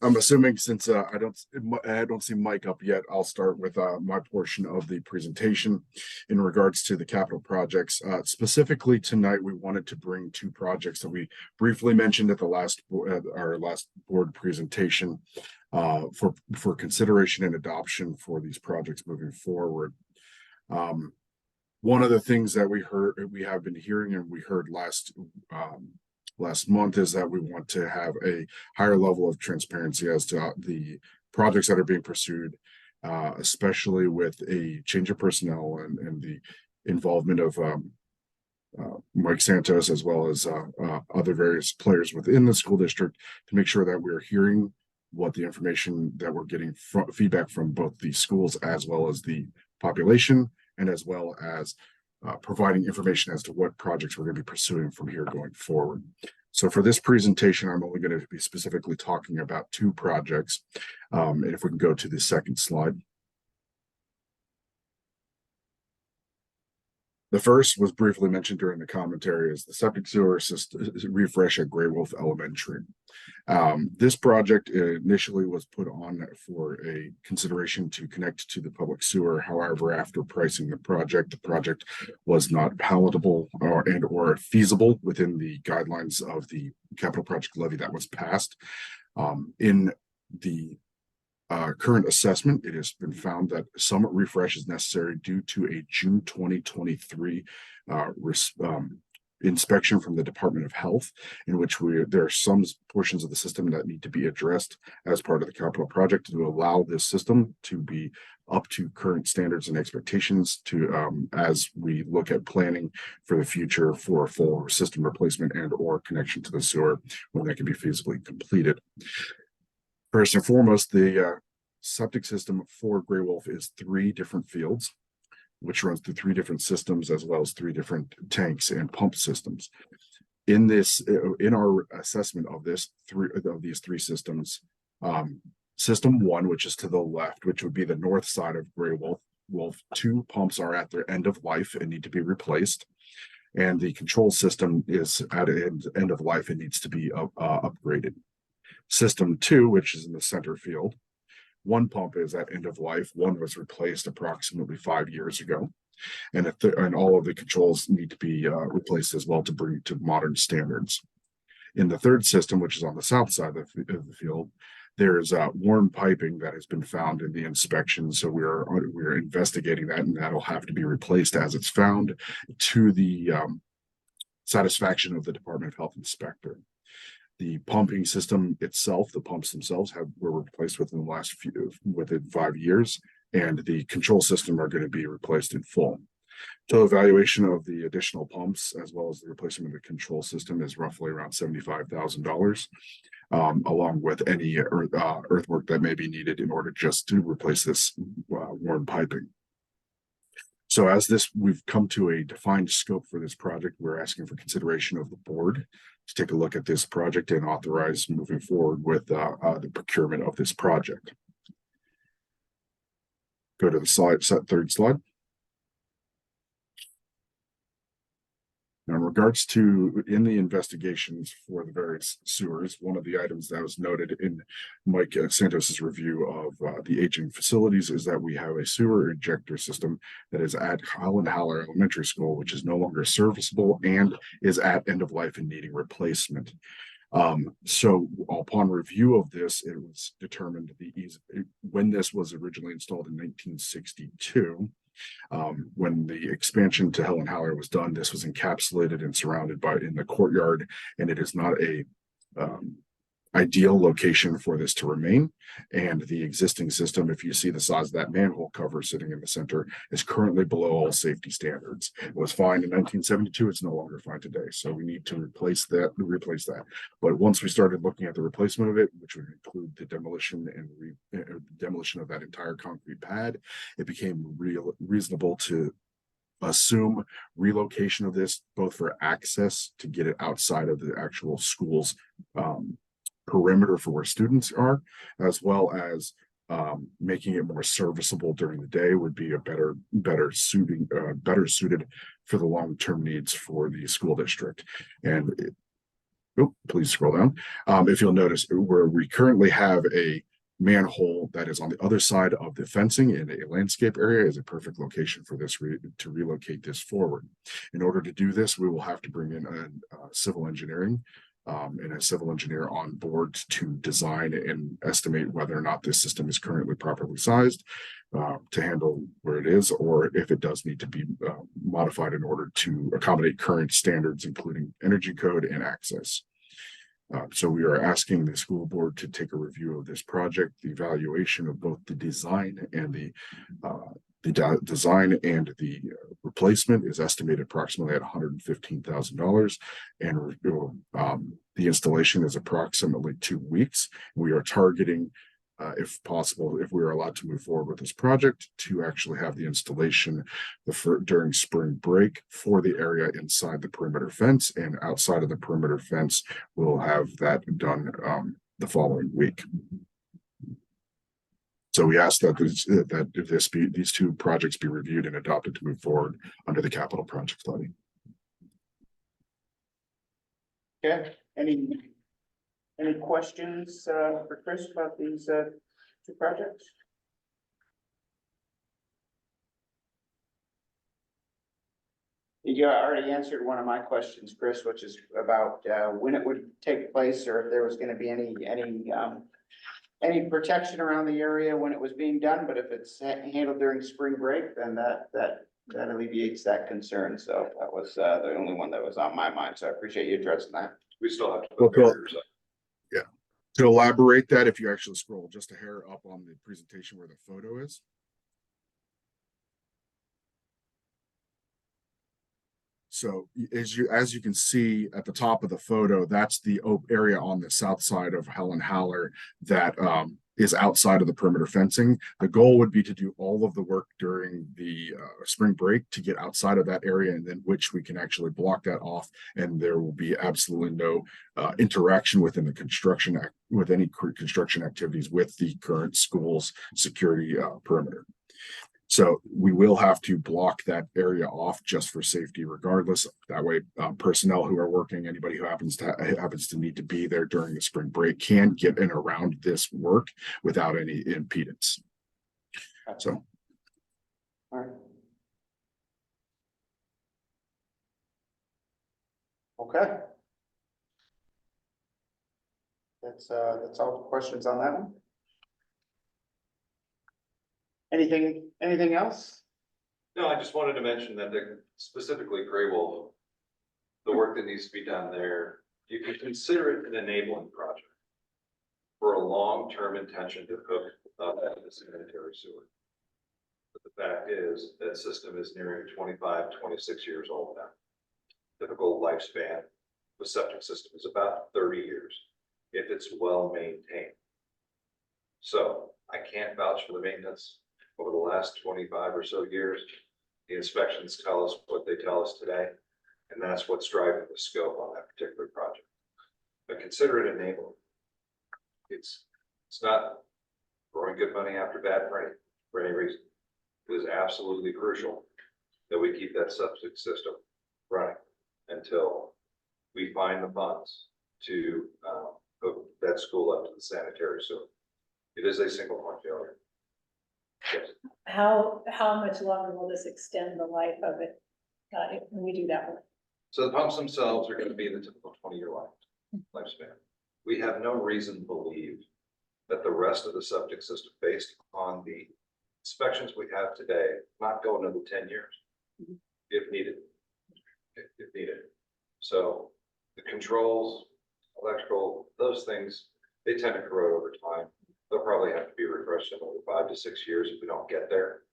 S14: I'm assuming since I don't see Mike up yet, I'll start with my portion of the presentation in regards to the capital projects. Specifically tonight, we wanted to bring two projects that we briefly mentioned at the our last board presentation for consideration and adoption for these projects moving forward. One of the things that we have been hearing and we heard last month is that we want to have a higher level of transparency as to the projects that are being pursued, especially with a change of personnel and the involvement of Mike Santos, as well as other various players within the school district, to make sure that we're hearing what the information that we're getting feedback from both the schools as well as the population, and as well as providing information as to what projects we're going to be pursuing from here going forward. So for this presentation, I'm only going to be specifically talking about two projects. And if we can go to the second slide. The first was briefly mentioned during the commentary is the septic sewer system refresh at Grey Wolf Elementary. This project initially was put on for a consideration to connect to the public sewer. However, after pricing the project was not palatable or feasible within the guidelines of the capital project levy that was passed. In the current assessment, it has been found that some refresh is necessary due to a June 2023 inspection from the Department of Health, in which there are some portions of the system that need to be addressed as part of the capital project to allow this system to be up to current standards and expectations to as we look at planning for the future for full system replacement and or connection to the sewer when that can be feasibly completed. First and foremost, the septic system for Grey Wolf is 3 different fields, which runs through 3 different systems, as well as 3 different tanks and pump systems. In our assessment of these 3 systems, system 1, which is to the left, which would be the north side of Grey Wolf, 2 pumps are at their end of life and need to be replaced. And the control system is at end of life and needs to be upgraded. System 2, which is in the center field, 1 pump is at end of life. 1 was replaced approximately 5 years ago, and all of the controls need to be replaced as well to bring to modern standards. In the 3rd system, which is on the south side of the field, there is worn piping that has been found in the inspection. So we're investigating that, and that'll have to be replaced as it's found to the satisfaction of the Department of Health inspector. The pumping system itself, the pumps themselves were replaced within 5 years, and the control system are going to be replaced in full. Total evaluation of the additional pumps, as well as the replacement of the control system, is roughly around $75,000, along with any earthwork that may be needed in order just to replace this worn piping. So we've come to a defined scope for this project. We're asking for consideration of the board to take a look at this project and authorize moving forward with the procurement of this project. Go to the third slide. Now, in regards to in the investigations for the various sewers, one of the items that was noted in Mike Santos's review of the aging facilities is that we have a sewer ejector system that is at Helen Haller Elementary School, which is no longer serviceable and is at end of life and needing replacement. So upon review of this, it was determined when this was originally installed in 1962. When the expansion to Helen Haller was done, this was encapsulated and surrounded in the courtyard, and it is not a ideal location for this to remain. And the existing system, if you see the size of that manhole cover sitting in the center, is currently below all safety standards. It was fine in 1972. It's no longer fine today. So we need to replace that. But once we started looking at the replacement of it, which would include the demolition and demolition of that entire concrete pad, it became reasonable to assume relocation of this, both for access to get it outside of the actual school's perimeter for where students are, as well as making it more serviceable during the day would be a better suited for the long-term needs for the school district. And Oh, please scroll down. If you'll notice where we currently have a manhole that is on the other side of the fencing in a landscape area is a perfect location for this to relocate this forward. In order to do this, we will have to bring in a civil engineering and a civil engineer on board to design and estimate whether or not this system is currently properly sized to handle where it is, or if it does need to be modified in order to accommodate current standards, including energy code and access. So we are asking the school board to take a review of this project, the evaluation of both the design and the design and the replacement is estimated approximately at $115,000, and the installation is approximately 2 weeks. We are targeting, if possible, if we are allowed to move forward with this project, to actually have the installation during spring break for the area inside the perimeter fence, and outside of the perimeter fence, we'll have that done the following week. So we ask that these two projects be reviewed and adopted to move forward under the capital project study.
S1: Okay, any questions for Chris about these two projects? You already answered one of my questions, Chris, which is about when it would take place, or if there was going to be any protection around the area when it was being done. But if it's handled during spring break, then that alleviates that concern. So that was the only one that was on my mind. So I appreciate you addressing that.
S10: We still have to
S14: Well,
S10: put barriers up.
S14: Yeah. To elaborate that, if you actually scroll just a hair up on the presentation where the photo is. So as you can see at the top of the photo, that's the area on the south side of Helen Haller that is outside of the perimeter fencing. The goal would be to do all of the work during the spring break to get outside of that area, and then which we can actually block that off, and there will be absolutely no interaction within the construction with any construction activities with the current school's security perimeter. So we will have to block that area off just for safety regardless. That way personnel who are working, anybody who happens to need to be there during the spring break can get in around this work without any impedance. So.
S1: All right. Okay. That's all the questions on that one. Anything else?
S10: No, I just wanted to mention that specifically Graywolf, the work that needs to be done there, you can consider it an enabling project for a long-term intention to hook up the sanitary sewer. But the fact is that system is nearing 25, 26 years old now. Typical lifespan of a septic system is about 30 years if it's well maintained. So I can't vouch for the maintenance over the last 25 or so years. The inspections tell us what they tell us today, and that's what's driving the scope on that particular project. But consider it enabling. It's not throwing good money after bad for any reason. It is absolutely crucial that we keep that septic system running until we find the funds to hook that school up to the sanitary sewer. It is a single point failure. Yes.
S8: How much longer will this extend the life of it, when we do that one?
S10: So the pumps themselves are going to be in the typical 20-year lifespan. We have no reason to believe that the rest of the septic system, based on the inspections we have today, not go another 10 years if needed. If needed. So the controls, electrical, those things, they tend to corrode over time. They'll probably have to be refreshed in over 5 to 6 years if we don't get there.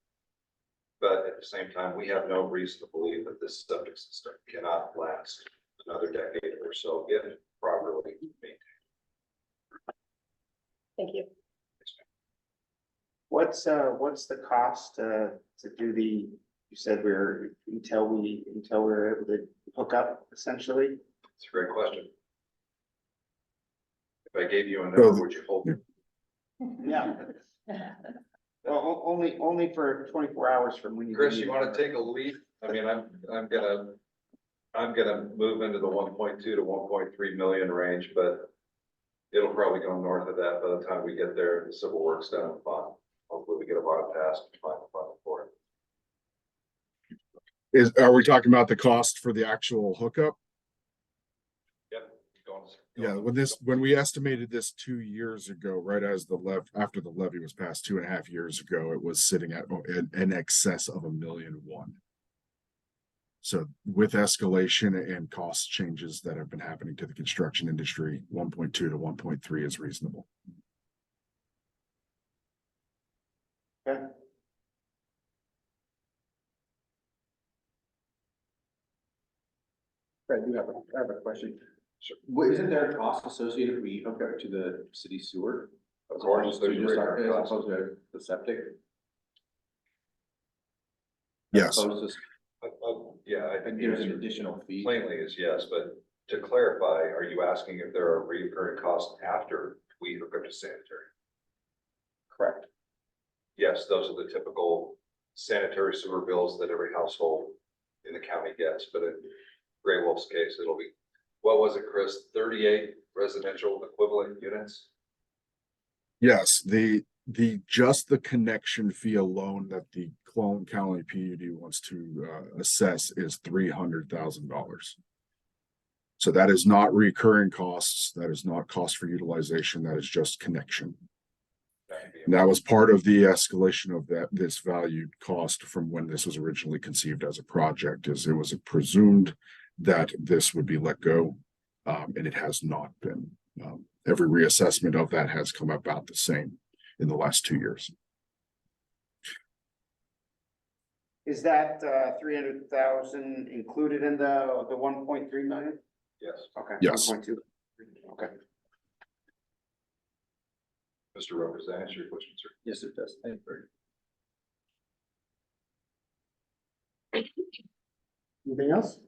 S10: But at the same time, we have no reason to believe that this septic system cannot last another decade or so if properly maintained.
S8: Thank you.
S1: What's the cost to do the? You said until we're able to hook up essentially.
S10: It's a great question. If I gave you a number, would you hold it?
S1: Yeah. Well, only for 24 hours from when you.
S10: Chris, you want to take a leap? I mean, I'm gonna
S5: I'm gonna move into the 1.2 to 1.3 million range, but it'll probably go north of that by the time we get there. The civil work's done and fun. Hopefully we get a bond passed and find the funding for it.
S14: Are we talking about the cost for the actual hookup?
S5: Yep. Going-
S14: Yeah, when we estimated this 2 years ago, right as after the levy was passed 2.5 years ago, it was sitting at in excess of $1.1 million. So with escalation and cost changes that have been happening to the construction industry, 1.2 to 1.3 is reasonable.
S1: Okay.
S2: I have a question. Isn't there a cost associated if we hook up to the city sewer?
S5: Of course, there's
S2: As
S5: recurring costs.
S2: opposed to the septic?
S14: Yes.
S5: Yeah, I think
S2: There's
S5: the
S2: an
S5: answer
S2: additional fee.
S5: plainly is yes, but to clarify, are you asking if there are recurring costs after we hook up to sanitary?
S2: Correct.
S5: Yes, those are the typical sanitary sewer bills that every household in the county gets, but in Gray Wolf's case, it'll be, what was it, Chris? 38 residential equivalent units?
S14: Yes, just the connection fee alone that the Clallam County PUD wants to assess is $300,000. So that is not recurring costs. That is not cost for utilization. That is just connection. And that was part of the escalation of this valued cost from when this was originally conceived as a project, is it was presumed that this would be let go, and it has not been. Every reassessment of that has come about the same in the last 2 years.
S1: Is that 300,000 included in the 1.3 million?
S5: Yes.
S1: Okay.
S14: Yes.
S1: 1.2. Okay.
S5: Mr. Roper, does that answer your question, sir?
S2: Yes, it does. Thank you.
S1: Anything else?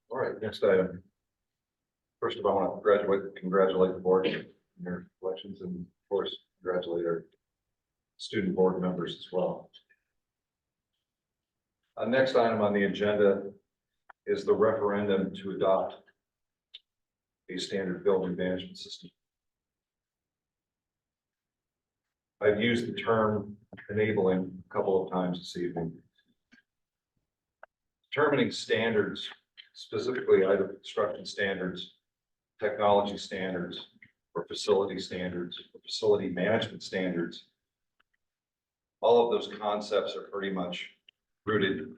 S5: All right, next item. First of all, I want to congratulate the board on your elections, and of course, congratulate our student board members as well. Next item on the agenda is the referendum to adopt a standard building management system. I've used the term enabling a couple of times this evening. Determining standards, specifically either construction standards, technology standards, or facility standards, or facility management standards. All of those concepts are pretty much rooted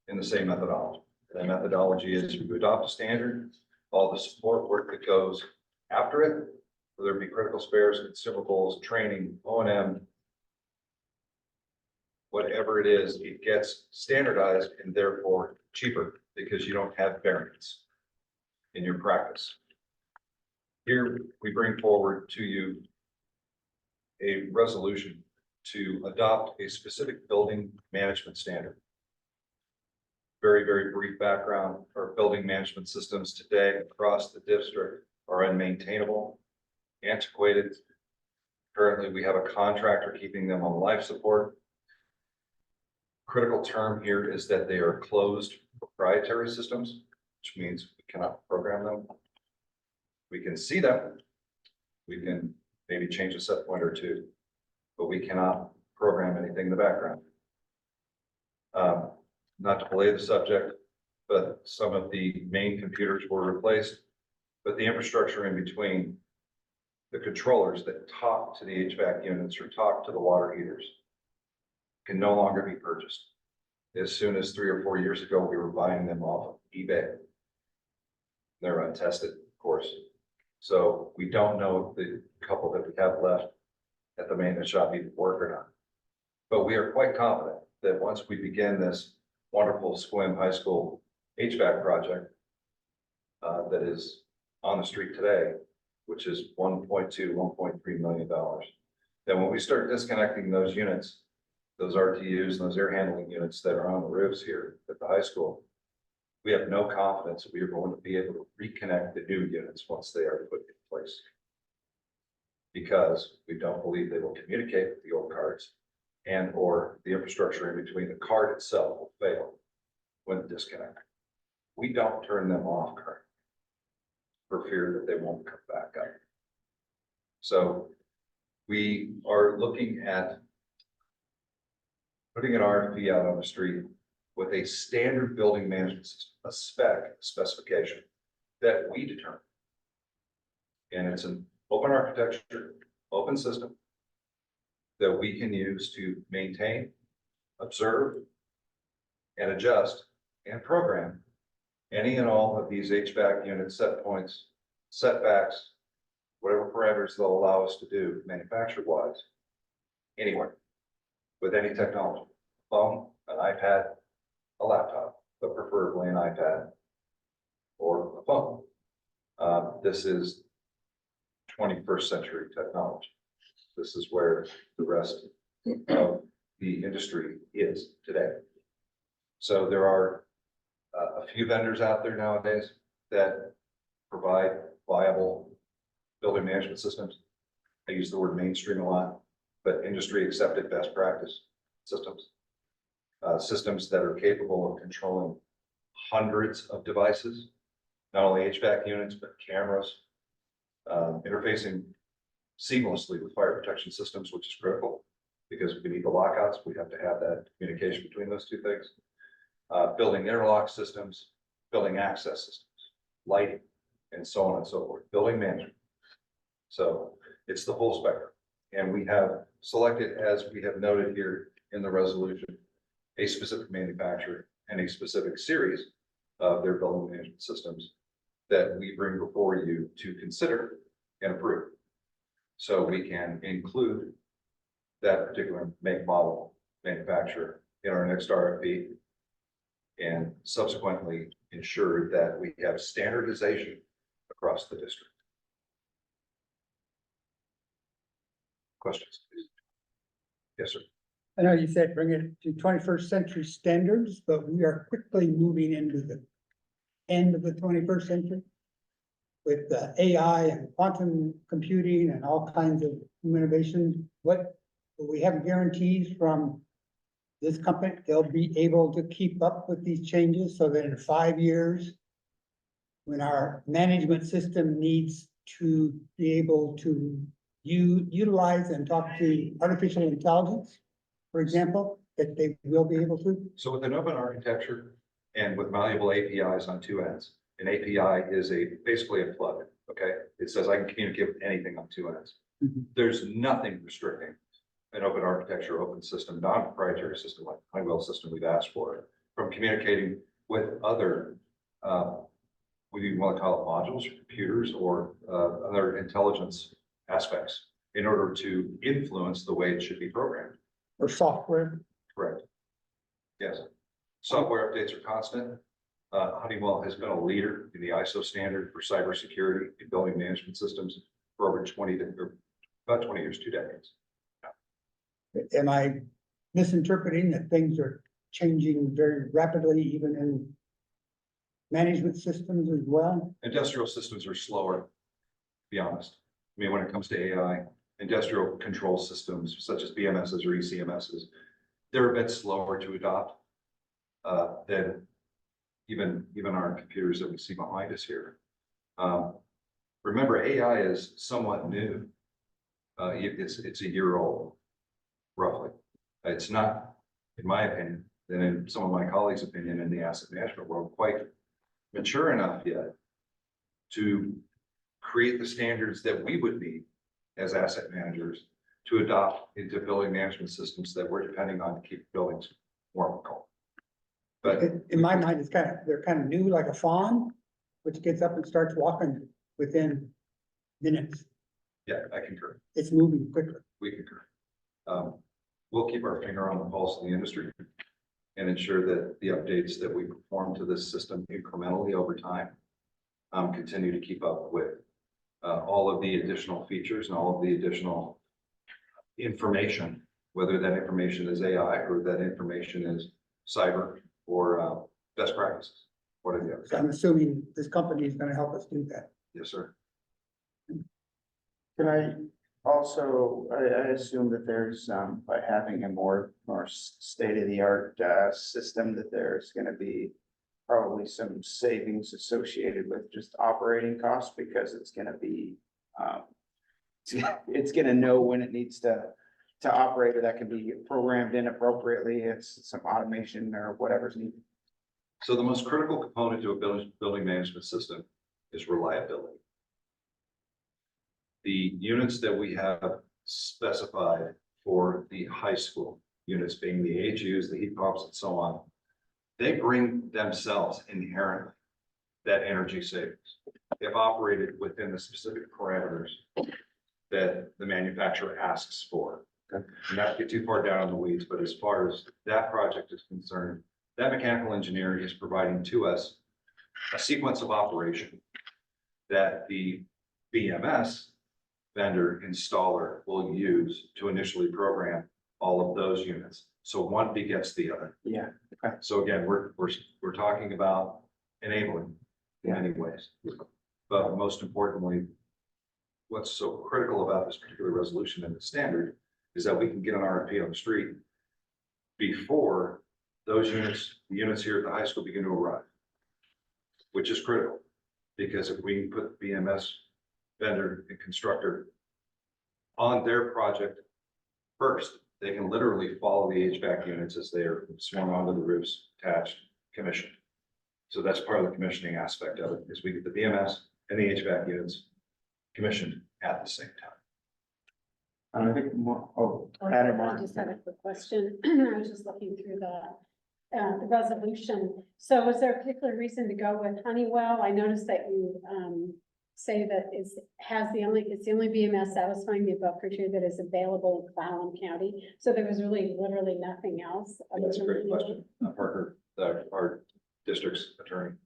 S5: in the same methodology. The methodology is you adopt a standard, all the support work that goes after it, whether it be critical spares, consumables, training, O&M, whatever it is, it gets standardized and therefore cheaper because you don't have variance in your practice. Here, we bring forward to you a resolution to adopt a specific building management standard. Very, very brief background. Our building management systems today across the district are unmaintainable, antiquated. Currently, we have a contractor keeping them on life support. Critical term here is that they are closed proprietary systems, which means we cannot program them. We can see them. We can maybe change a set point or two, but we cannot program anything in the background. Not to belay the subject, but some of the main computers were replaced, but the infrastructure in between, the controllers that talk to the HVAC units or talk to the water heaters, can no longer be purchased. As soon as 3 or 4 years ago, we were buying them off of eBay. They're untested, of course. So we don't know if the couple that we have left at the maintenance shop even work or not. But we are quite confident that once we begin this wonderful Sequim High School HVAC project that is on the street today, which is $1.3 million. Then when we start disconnecting those units, those RTUs and those air handling units that are on the roofs here at the high school, we have no confidence that we are going to be able to reconnect the new units once they are put in place. because we don't believe they will communicate with the old cards, and or the infrastructure in between the card itself will fail when disconnected. We don't turn them off currently for fear that they won't come back up. So we are looking at putting an RFP out on the street with a standard building management system, a specification that we determine. And it's an open architecture, open system that we can use to maintain, observe, and adjust and program any and all of these HVAC unit set points, setbacks, whatever parameters they'll allow us to do manufacturer-wise, anywhere, with any technology, phone, an iPad, a laptop, but preferably an iPad or a phone. This is 21st century technology. This is where the rest of the industry is today. So there are a few vendors out there nowadays that provide viable building management systems. I use the word mainstream a lot, but industry accepted best practice systems. Systems that are capable of controlling hundreds of devices, not only HVAC units, but cameras, interfacing seamlessly with fire protection systems, which is critical because we need the lockouts. We have to have that communication between those two things. Building interlock systems, building access systems, lighting, and so on and so forth, building management. So it's the full spectrum. And we have selected, as we have noted here in the resolution, a specific manufacturer and a specific series of their building management systems that we bring before you to consider and approve. So we can include that particular make, model, manufacturer in our next RFP and subsequently ensure that we have standardization across the district. Questions, please? Yes, sir.
S15: I know you said bring it to 21st century standards, but we are quickly moving into the end of the 21st century with AI and quantum computing and all kinds of innovation. What, we have guarantees from this company, they'll be able to keep up with these changes so that in 5 years, when our management system needs to be able to utilize and talk to artificial intelligence, for example, that they will be able to?
S5: So with an open architecture and with malleable APIs on two ends, an API is basically a plug, okay? It says I can communicate with anything on two ends.
S15: Mhm.
S5: There's nothing restricting an open architecture, open system, non-proprietary system like Honeywell system we've asked for from communicating with other, what do you want to call it, modules, or computers, or other intelligence aspects in order to influence the way it should be programmed.
S15: Or software?
S5: Correct. Yes. Software updates are constant. Honeywell has been a leader in the ISO standard for cybersecurity and building management systems for over about 20 years, 2 decades.
S15: Am I misinterpreting that things are changing very rapidly, even in management systems as well?
S5: Industrial systems are slower, to be honest. I mean, when it comes to AI, industrial control systems such as BMSs or ECMSs, they're a bit slower to adopt than even our computers that we see behind us here. Remember, AI is somewhat new. It's a year old, roughly. It's not, in my opinion, and in some of my colleagues' opinion in the asset management world, quite mature enough yet to create the standards that we would need as asset managers to adopt into building management systems that we're depending on to keep buildings more cold. But
S15: In my mind, they're kind of new, like a fawn, which gets up and starts walking within minutes.
S5: yeah, I concur.
S15: It's moving quickly.
S5: We concur. We'll keep our finger on the pulse of the industry and ensure that the updates that we perform to this system incrementally over time continue to keep up with all of the additional features and all of the additional information, whether that information is AI or that information is cyber or best practices. What are the others?
S15: So I'm assuming this company is gonna help us do that.
S5: Yes, sir.
S15: Can I
S1: Also, I assume that there's, by having a more state-of-the-art, system, that there's gonna be probably some savings associated with just operating costs, because it's gonna be, it's gonna know when it needs to operate, or that can be programmed in appropriately. It's some automation or whatever's needed.
S5: So the most critical component to a building management system is reliability. The units that we have specified for the high school units, being the AHUs, the heat pumps, and so on, they bring themselves inherently that energy savings if operated within the specific parameters that the manufacturer asks for. And not to get too far down in the weeds, but as far as that project is concerned, that mechanical engineer is providing to us a sequence of operation that the BMS vendor installer will use to initially program all of those units. So one begets the other.
S1: Yeah.
S5: So again, we're talking about enabling in many ways. But most importantly, what's so critical about this particular resolution and the standard is that we can get an RFP on the street before those units, the units here at the high school begin to arrive, which is critical. Because if we can put the BMS vendor and constructor on their project first, they can literally follow the HVAC units as they are swung onto the roofs, attached, commissioned. So that's part of the commissioning aspect of it, is we get the BMS and the HVAC units commissioned at the same time.
S1: And I think more,
S3: I just had a quick question. I was just looking through the resolution. So was there a particular reason to go with Honeywell? I noticed that you, say that it's the only BMS satisfying the above criteria that is available in Clallam County. So there was really literally nothing else.
S5: That's a great question. Parker, our district's attorney,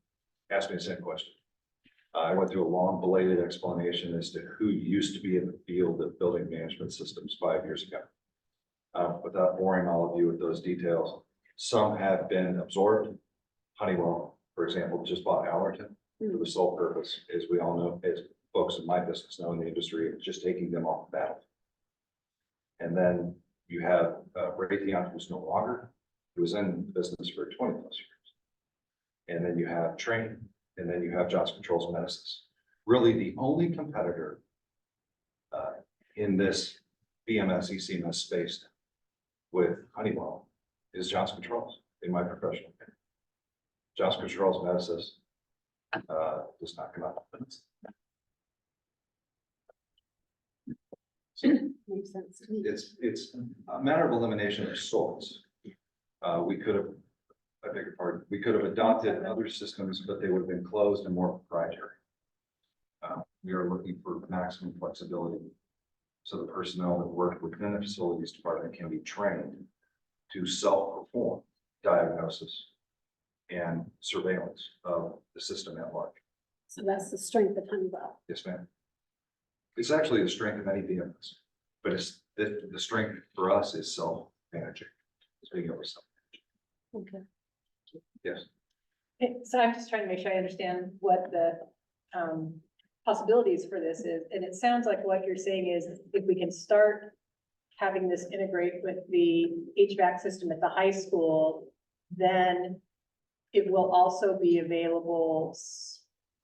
S5: asked me the same question. I went through a long belated explanation as to who used to be in the field of building management systems 5 years ago. Without boring all of you with those details, some have been absorbed. Honeywell, for example, just bought Allerton for the sole purpose, as we all know, as folks in my business know in the industry, it's just taking them off the battle. And then you have Raytheon, who's no longer, who was in business for 20+ years. And then you have Trane, and then you have Johnson Controls and Meneses. Really, the only competitor in this BMS, ECMS space with Honeywell is Johnson Controls, in my professional opinion. Johnson Controls, Meneses does not come out. So
S3: Makes sense to me.
S5: it's a matter of elimination of sorts. We could have, I beg your pardon, we could have adopted other systems, but they would have been closed and more proprietary. We are looking for maximum flexibility, so the personnel that work within the facilities department can be trained to self-perform diagnosis and surveillance of the system at large.
S3: So that's the strength of Honeywell.
S5: Yes, ma'am. It's actually the strength of any BMS, but it's the strength for us is self-managing. It's being able to self-manage.
S8: Okay.
S5: Yes.
S8: So I'm just trying to make sure I understand what the possibilities for this is. And it sounds like what you're saying is if we can start having this integrate with the HVAC system at the high school, then it will also be available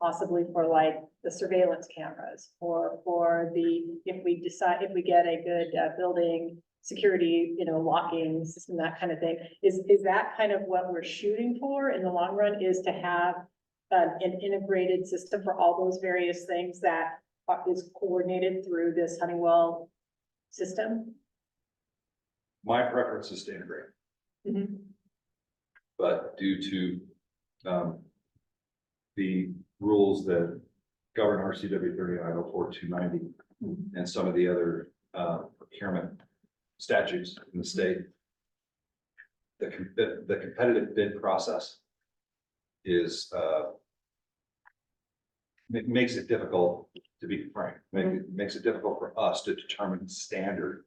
S8: possibly for like the surveillance cameras or for the, if we get a good building security, locking system, that kind of thing. Is that kind of what we're shooting for in the long run, is to have an integrated system for all those various things that is coordinated through this Honeywell system?
S5: My preference is to integrate.
S8: Mm-hmm.
S5: But due to the rules that govern RCW 3904-290 and some of the other procurement statutes in the state, the competitive bid process is makes it difficult, to be frank, makes it difficult for us to determine the standard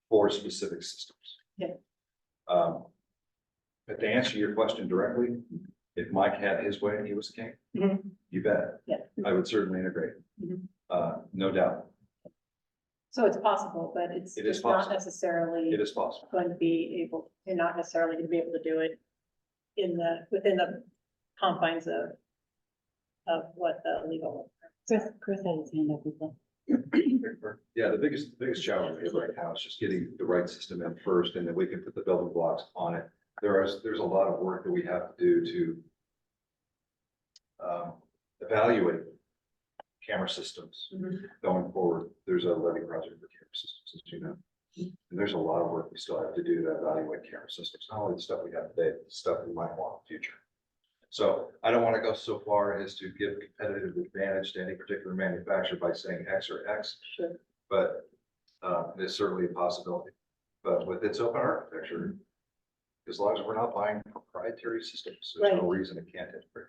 S5: for specific systems.
S8: Yeah.
S5: But to answer your question directly, if Mike had his way and he was king, you bet.
S8: Yeah.
S5: I would certainly integrate. No doubt.
S8: So it's possible, but it's
S5: It is
S8: just not
S5: possible.
S8: necessarily
S5: It is possible.
S8: going to be able, you're not necessarily going to be able to do it within the confines of what the legal. Chris has his hand up as well.
S5: Yeah, the biggest challenge we have right now is just getting the right system in first, and then we can put the building blocks on it. There's a lot of work that we have to do to evaluate camera systems going forward. There's a levy project for camera systems, as you know. And there's a lot of work we still have to do to evaluate camera systems, not only the stuff we have today, but the stuff we might want in the future. So I don't want to go so far as to give competitive advantage to any particular manufacturer by saying X or X.
S8: Sure.
S5: But it's certainly a possibility. But with its open architecture, as long as we're not buying proprietary systems, there's no reason it can't integrate.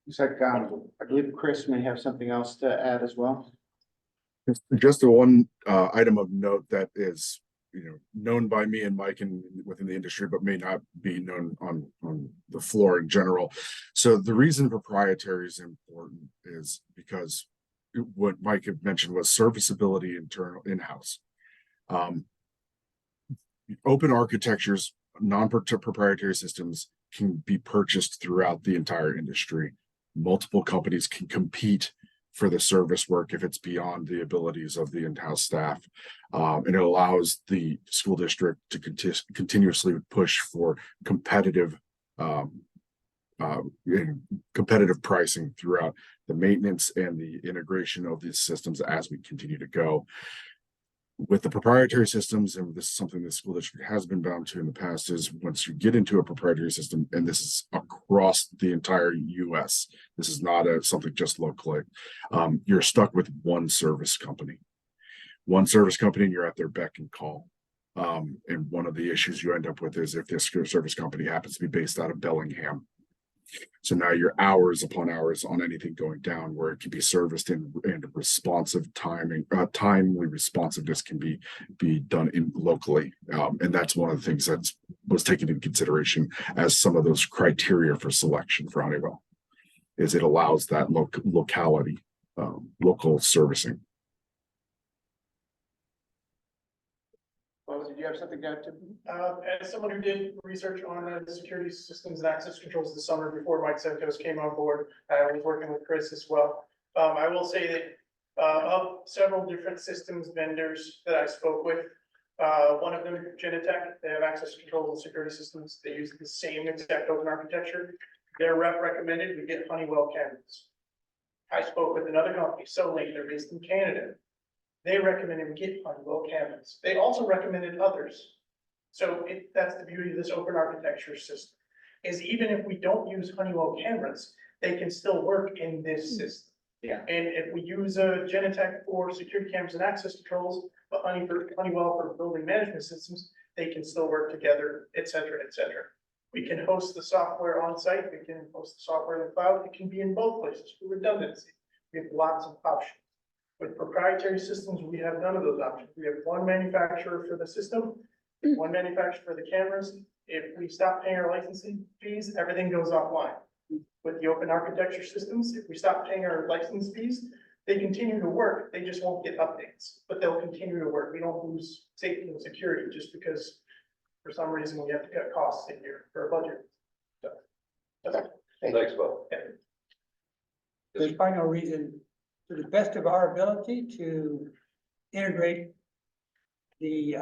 S1: Looks like, I believe Chris may have something else to add as well.
S14: Just a one item of note that is, known by me and Mike and within the industry, but may not be known on the floor in general. So the reason proprietary is important is because what Mike had mentioned was serviceability internal in-house. Open architectures, non-proprietary systems can be purchased throughout the entire industry. Multiple companies can compete for the service work if it's beyond the abilities of the in-house staff. And it allows the school district to continuously push for competitive pricing throughout the maintenance and the integration of these systems as we continue to go. With the proprietary systems, and this is something the school district has been bound to in the past, is once you get into a proprietary system, and this is across the entire US, this is not something just locally, you're stuck with one service company. One service company, and you're at their beck and call. And one of the issues you end up with is if this service company happens to be based out of Bellingham. So now you're hours upon hours on anything going down where it can be serviced in responsive timing, timely responsiveness can be done locally. And that's one of the things that was taken into consideration as some of those criteria for selection for Honeywell, is it allows that locality, local servicing.
S1: Well, did you have something to add to?
S16: As someone who did research on the security systems and access controls this summer before Mike Sentos came on board, I was working with Chris as well. I will say that of several different systems vendors that I spoke with, one of them, Genetech, they have access controls and security systems. They use the same exact open architecture. Their rep recommended we get Honeywell cameras. I spoke with another company, Solane, they're based in Canada. They recommended we get Honeywell cameras. They also recommended others. So that's the beauty of this open architecture system, is even if we don't use Honeywell cameras, they can still work in this system.
S1: Yeah.
S16: And if we use a Genetech for security cameras and access controls, but Honeywell for building management systems, they can still work together, et cetera, et cetera. We can host the software on site. We can host the software in the cloud. It can be in both places for redundancy. We have lots of options. With proprietary systems, we have none of those options. We have one manufacturer for the system, one manufacturer for the cameras. If we stop paying our licensing fees, everything goes offline. With the open architecture systems, if we stop paying our license fees, they continue to work. They just won't get updates, but they'll continue to work. We don't lose safety and security just because for some reason we have to cut costs in here for a budget. So, that's it.
S5: Thanks, Bob.
S16: Yeah.
S15: There's probably no reason, to the best of our ability, to integrate the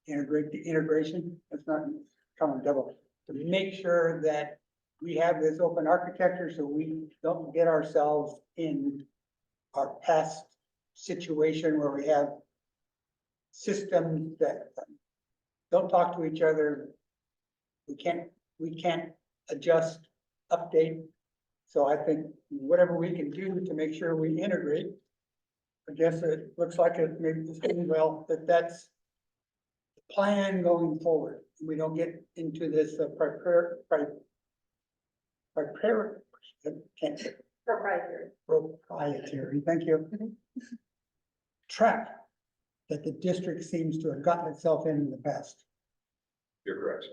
S15: integration. That's not common double, to make sure that we have this open architecture so we don't get ourselves in our past situation where we have systems that don't talk to each other. We can't adjust, update. So I think whatever we can do to make sure we integrate, I guess it looks like it maybe it's going well, that's the plan going forward. We don't get into this proprietary, thank you. Track that the district seems to have gotten itself in the past.
S5: You're correct.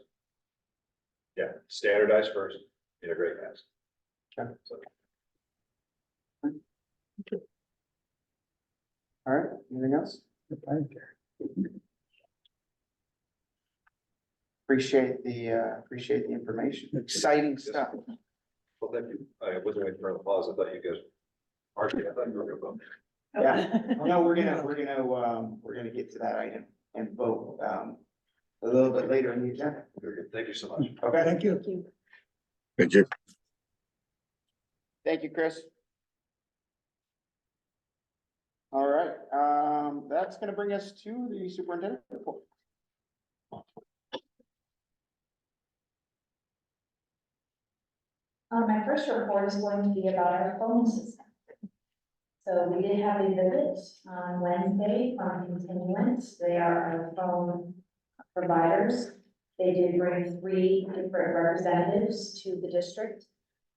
S5: Yeah, standardize first, integrate next.
S1: Okay. All right, anything else? Appreciate the information. Exciting stuff.
S5: Well, thank you. I wasn't waiting for an applause. I thought you guys. I thought you were gonna vote.
S1: Yeah, no, we're gonna get to that item and vote, a little bit later in the agenda.
S5: Very good. Thank you so much.
S1: Okay,
S15: Thank you.
S14: Thank you.
S1: thank you, Chris. All right, that's gonna bring us to the superintendent report.
S12: My first report is going to be about our phone system. So we did have a visit on Wednesday from Continuance. They are our phone providers. They did bring 3 different representatives to the district.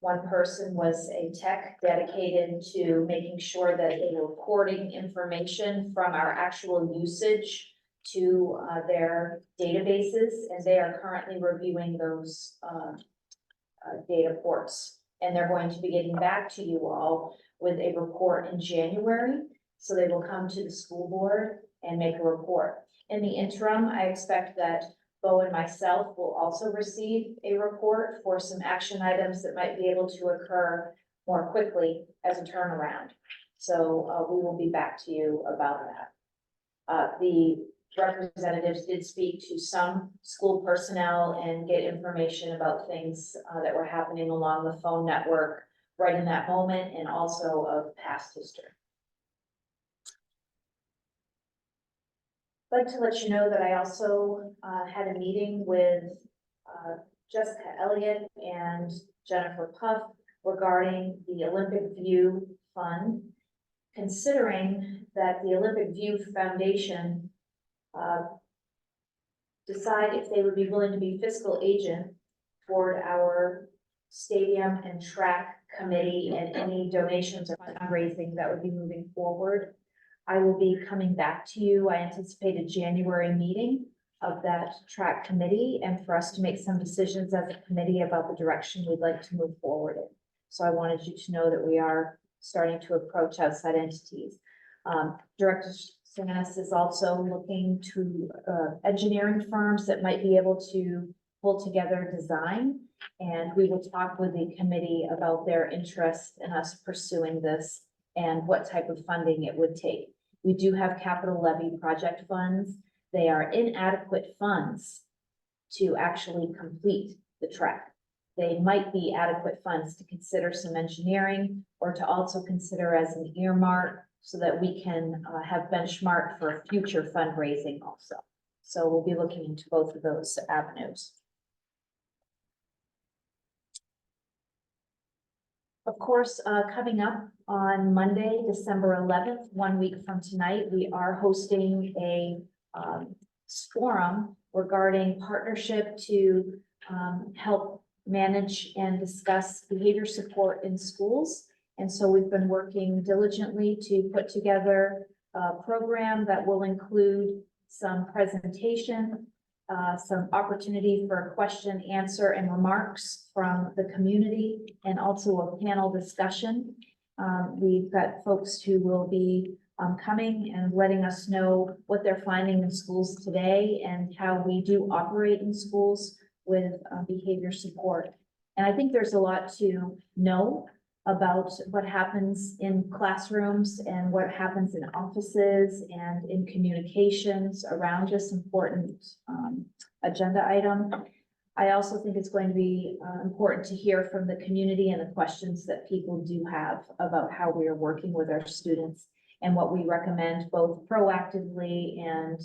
S12: One person was a tech dedicated to making sure that they were recording information from our actual usage to their databases, and they are currently reviewing those data ports. And they're going to be getting back to you all with a report in January. So they will come to the school board and make a report. In the interim, I expect that Bo and myself will also receive a report for some action items that might be able to occur more quickly as a turnaround. So we will be back to you about that. The representatives did speak to some school personnel and get information about things that were happening along the phone network right in that moment, and also of past history. I'd like to let you know that I also had a meeting with Jessica Elliott and Jennifer Puff regarding the Olympic View Fund, considering that the Olympic View Foundation decide if they would be willing to be fiscal agent toward our stadium and track committee and any donations or fundraising that would be moving forward. I will be coming back to you. I anticipate a January meeting of that track committee and for us to make some decisions as a committee about the direction we'd like to move forward in. So I wanted you to know that we are starting to approach outside entities. Director Sanis is also looking to engineering firms that might be able to pull together design. And we will talk with the committee about their interest in us pursuing this and what type of funding it would take. We do have capital levy project funds. They are inadequate funds to actually complete the track. They might be adequate funds to consider some engineering or to also consider as an earmark so that we can have benchmark for future fundraising also. So we'll be looking into both of those avenues. Of course, coming up on Monday, December 11th, 1 week from tonight, we are hosting a forum regarding partnership to help manage and discuss behavior support in schools. And so we've been working diligently to put together a program that will include some presentation, some opportunity for question, answer, and remarks from the community, and also a panel discussion. We've got folks who will be coming and letting us know what they're finding in schools today and how we do operate in schools with behavior support. And I think there's a lot to know about what happens in classrooms and what happens in offices and in communications around this important agenda item. I also think it's going to be important to hear from the community and the questions that people do have about how we are working with our students and what we recommend both proactively and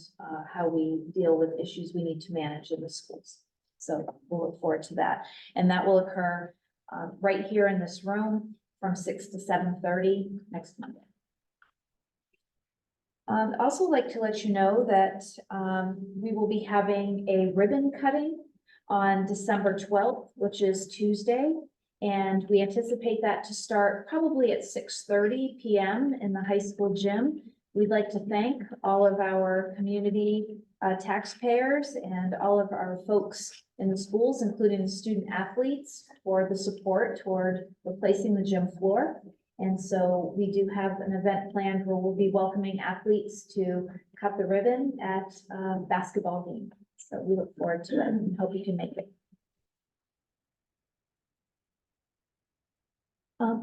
S12: how we deal with issues we need to manage in the schools. So we'll look forward to that. And that will occur right here in this room from 6 to 7:30 next Monday. I'd also like to let you know that we will be having a ribbon cutting on December 12th, which is Tuesday. And we anticipate that to start probably at 6:30 p.m. in the high school gym. We'd like to thank all of our community taxpayers and all of our folks in the schools, including the student athletes, for the support toward replacing the gym floor. And so we do have an event planned where we'll be welcoming athletes to cut the ribbon at a basketball game. So we look forward to it and hope you can make it.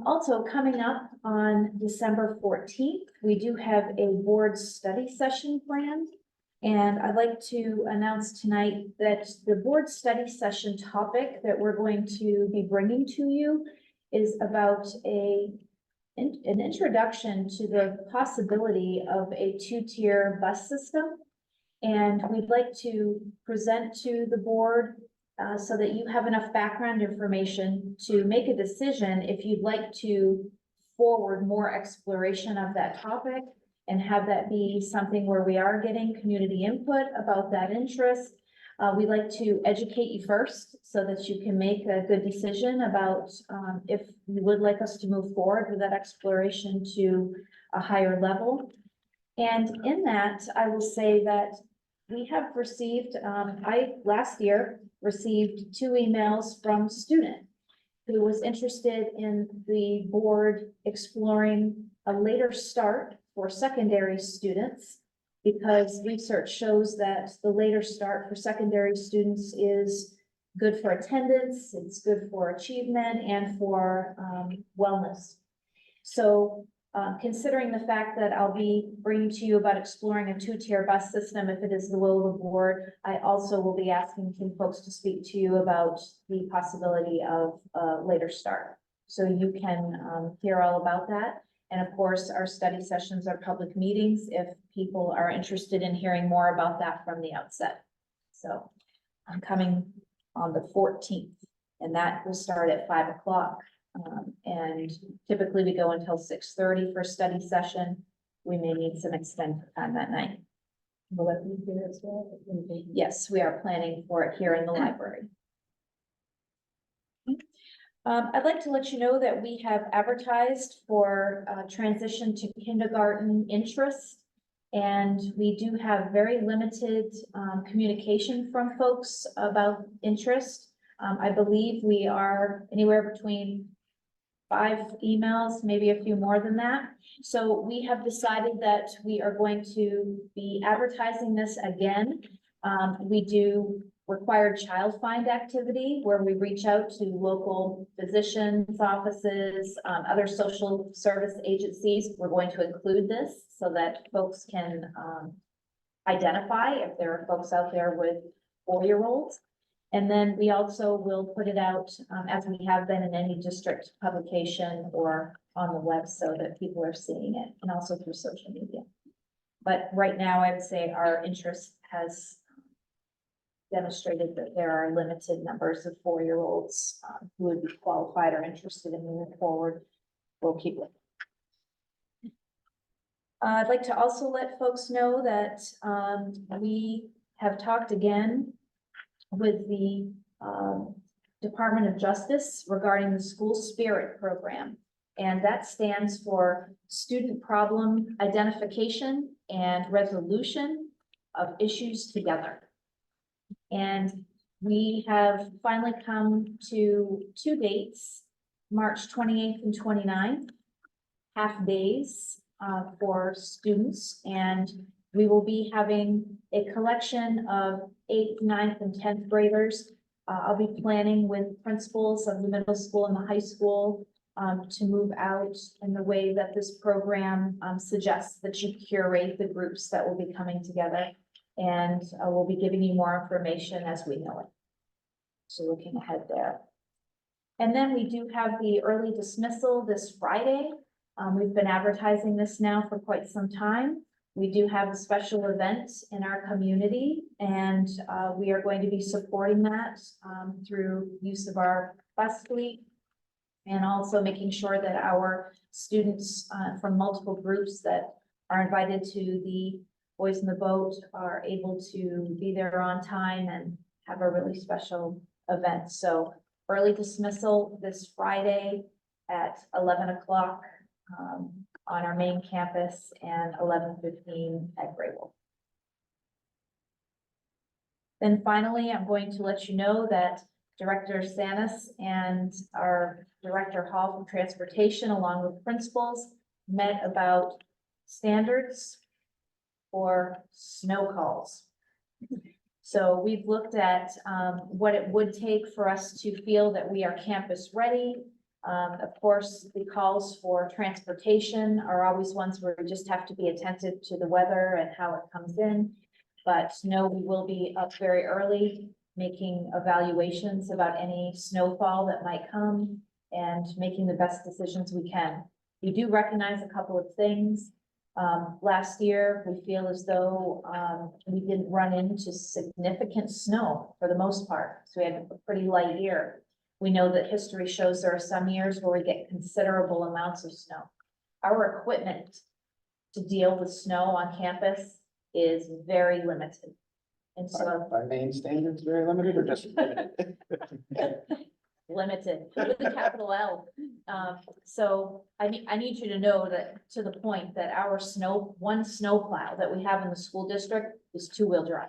S12: Also coming up on December 14th, we do have a board study session planned. And I'd like to announce tonight that the board study session topic that we're going to be bringing to you is about an introduction to the possibility of a two-tier bus system. And we'd like to present to the board so that you have enough background information to make a decision if you'd like to forward more exploration of that topic and have that be something where we are getting community input about that interest. We'd like to educate you first so that you can make a good decision about if you would like us to move forward with that exploration to a higher level. And in that, I will say that we have received, last year received 2 emails from a student who was interested in the board exploring a later start for secondary students, because research shows that the later start for secondary students is good for attendance, it's good for achievement and for wellness. So considering the fact that I'll be bringing to you about exploring a 2-tier bus system, if it is the will of the board, I also will be asking some folks to speak to you about the possibility of a later start. So you can hear all about that. And of course, our study sessions are public meetings if people are interested in hearing more about that from the outset. So I'm coming on the 14th, and that will start at 5 o'clock. And typically we go until 6:30 for a study session. We may need some extended time that night. Will that be here as well? Yes, we are planning for it here in the library. I'd like to let you know that we have advertised for transition to kindergarten interest. And we do have very limited communication from folks about interest. I believe we are anywhere between 5 emails, maybe a few more than that. So we have decided that we are going to be advertising this again. We do required child find activity where we reach out to local physicians' offices, other social service agencies. We're going to include this so that folks can identify if there are folks out there with 4-year-olds. And then we also will put it out as we have been in any district publication or on the web so that people are seeing it, and also through social media. But right now, I would say our interest has demonstrated that there are limited numbers of 4-year-olds who would be qualified or interested in moving forward. We'll keep looking. I'd like to also let folks know that we have talked again with the Department of Justice regarding the School Spirit Program. And that stands for Student Problem Identification and Resolution of Issues Together. And we have finally come to 2 dates, March 28th and 29th, half days for students. And we will be having a collection of 8th, 9th, and 10th graders. I'll be planning with principals of the middle school and the high school to move out in the way that this program suggests that you curate the groups that will be coming together. And we'll be giving you more information as we know it. So looking ahead there. And then we do have the early dismissal this Friday. We've been advertising this now for quite some time. We do have a special event in our community, and we are going to be supporting that through use of our bus fleet, and also making sure that our students from multiple groups that are invited to the Boys in the Boat are able to be there on time and have a really special event. So early dismissal this Friday at 11 o'clock on our main campus and 11:15 at Grable. Then finally, I'm going to let you know that Director Sanis and our Director Hall from Transportation, along with principals, met about standards for snow calls. So we've looked at what it would take for us to feel that we are campus ready. Of course, the calls for transportation are always ones where we just have to be attentive to the weather and how it comes in. But no, we will be up very early, making evaluations about any snowfall that might come and making the best decisions we can. We do recognize a couple of things. Last year, we feel as though we didn't run into significant snow for the most part. So we had a pretty light year. We know that history shows there are some years where we get considerable amounts of snow. Our equipment to deal with snow on campus is very limited. And so
S1: By main standards, very limited or just limited?
S12: limited with a capital L. So I need you to know that, to the point that our one snow plow that we have in the school district is two-wheel drive.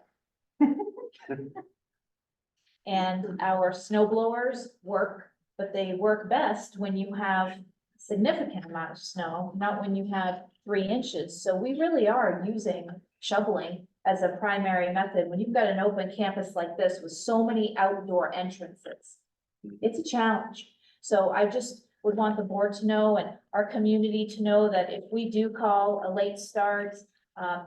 S12: And our snow blowers work, but they work best when you have significant amount of snow, not when you have 3 inches. So we really are using shoveling as a primary method. When you've got an open campus like this with so many outdoor entrances, it's a challenge. So I just would want the board to know and our community to know that if we do call a late start,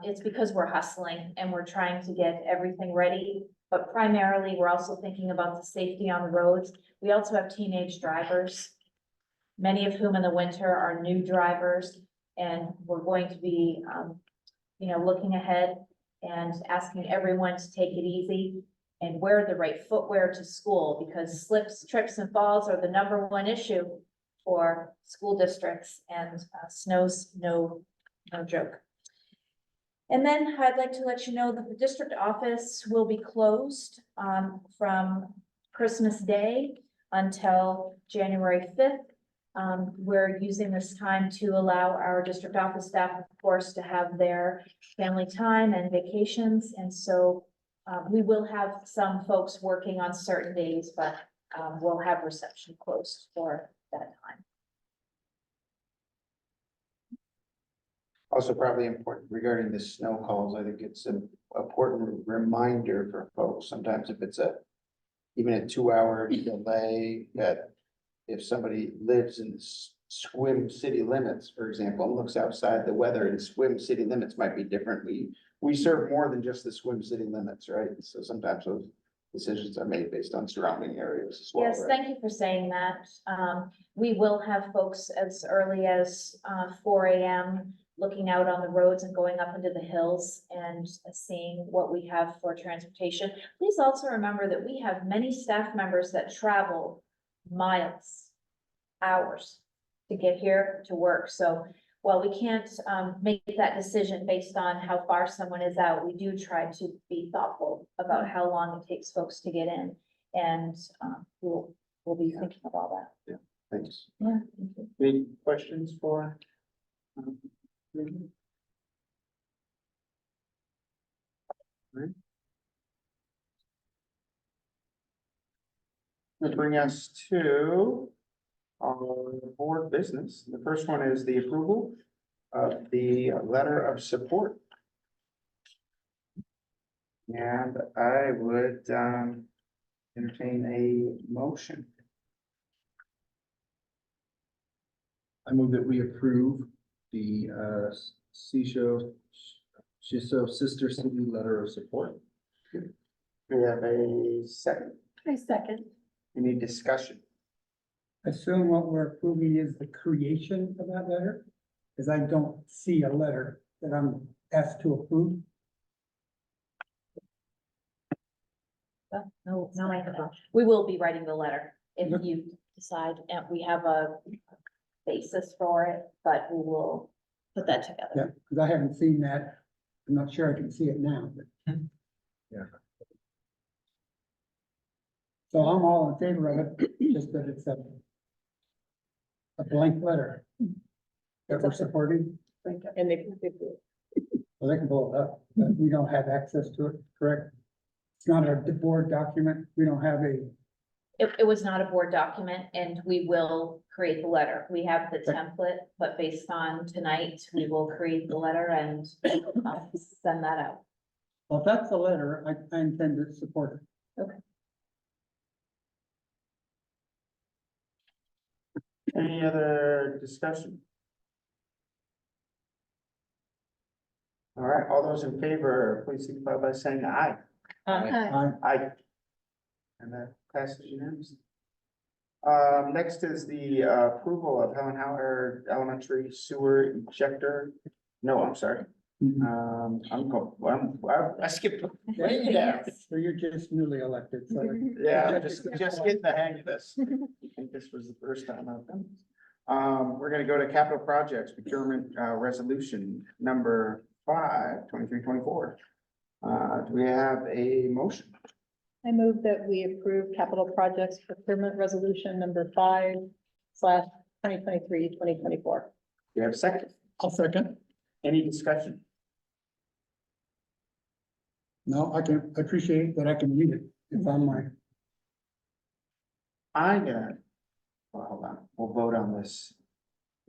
S12: it's because we're hustling and we're trying to get everything ready. But primarily, we're also thinking about the safety on the roads. We also have teenage drivers, many of whom in the winter are new drivers. And we're going to be, looking ahead and asking everyone to take it easy and wear the right footwear to school, because slips, trips, and falls are the #1 issue for school districts, and snow's no joke. And then I'd like to let you know that the district office will be closed from Christmas Day until January 5th. We're using this time to allow our district office staff, of course, to have their family time and vacations. And so we will have some folks working on certain days, but we'll have reception closed for that time.
S1: Also probably important regarding the snow calls, I think it's an important reminder for folks, sometimes if it's even a 2-hour delay, that if somebody lives in Swim city limits, for example, and looks outside, the weather in Swim city limits might be different. We serve more than just the Swim city limits, right? So sometimes those decisions are made based on surrounding areas as well.
S12: Yes,
S1: right?
S12: thank you for saying that. We will have folks as early as 4 a.m. looking out on the roads and going up into the hills and seeing what we have for transportation. Please also remember that we have many staff members that travel miles, hours to get here to work. So while we can't make that decision based on how far someone is out, we do try to be thoughtful about how long it takes folks to get in. And we'll be thinking of all that.
S1: Yeah, thanks.
S12: Yeah. Thank you.
S1: Any questions for? Will bring us to our board business. The first one is the approval of the letter of support. And I would entertain a motion.
S2: I move that we approve the Shiso Sister City letter of support.
S1: Do we have a second?
S3: I second.
S1: Any discussion?
S15: Assume what we're approving is the creation of that letter, because I don't see a letter that I'm asked to approve.
S12: No, I don't. We will be writing the letter if you decide, and we have a basis for it, but we will put that together.
S15: Yeah, because I haven't seen that. I'm not sure I can see it now, but.
S2: Yeah.
S15: So I'm all in favor of it, just that it's a blank letter that we're supporting.
S8: And they
S15: Well, they can pull it up, but we don't have access to it, correct? It's not a board document. We don't have
S12: It was not a board document and we will create the letter. We have the template, but based on tonight, we will create the letter and send that out.
S15: Well, if that's the letter, I intend to support it.
S1: Any other discussion? All right, all those in favor, please signify by saying aye.
S15: Aye.
S1: Aye. And that passes unanimously. Next is the approval of Helen Howard Elementary Sewer Ejector. No, I'm sorry. I skipped way down.
S15: So you're just newly elected, so.
S1: Yeah, I'm just getting the hang of this. I think this was the first time I've done this. We're gonna go to capital projects procurement, resolution number 5, 23-24. Do we have a motion?
S8: I move that we approve capital projects procurement resolution number 5/2023-2024.
S1: Do you have a second?
S15: I'll second.
S1: Any discussion?
S15: No, I can appreciate that I can read it. It's on my.
S1: I'm gonna, well, hold on, we'll vote on this.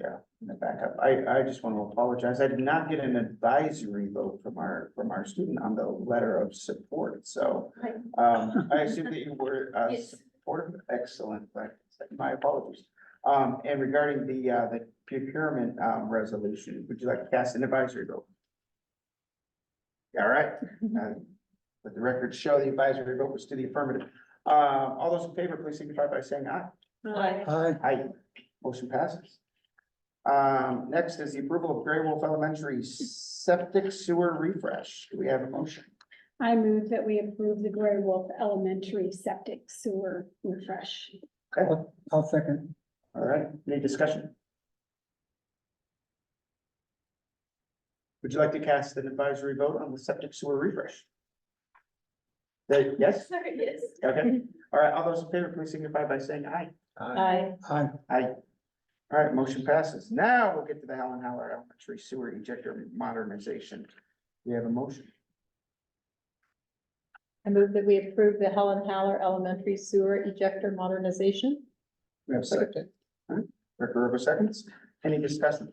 S1: Yeah, in the backup. I just want to apologize. I did not get an advisory vote from our student on the letter of support, so. I assume that you were, supportive. Excellent, my apologies. And regarding the procurement, resolution, would you like to cast an advisory vote? All right, let the record show the advisory vote was to the affirmative. All those in favor, please signify by saying aye.
S15: Aye.
S1: Aye. Motion passes. Next is the approval of Gray Wolf Elementary septic sewer refresh. Do we have a motion?
S3: I move that we approve the Gray Wolf Elementary septic sewer refresh.
S1: Okay,
S15: I'll second.
S1: all right, any discussion? Would you like to cast an advisory vote on the septic sewer refresh? Yes?
S11: Yes.
S1: Okay, all right, all those in favor, please signify by saying aye.
S8: Aye.
S15: Aye.
S1: Aye. All right, motion passes. Now we'll get to the Helen Howard Elementary Sewer Ejector Modernization. We have a motion.
S8: I move that we approve the Helen Haller Elementary Sewer Ejector Modernization.
S1: We have a second. All right, Director Robo seconds. Any discussion?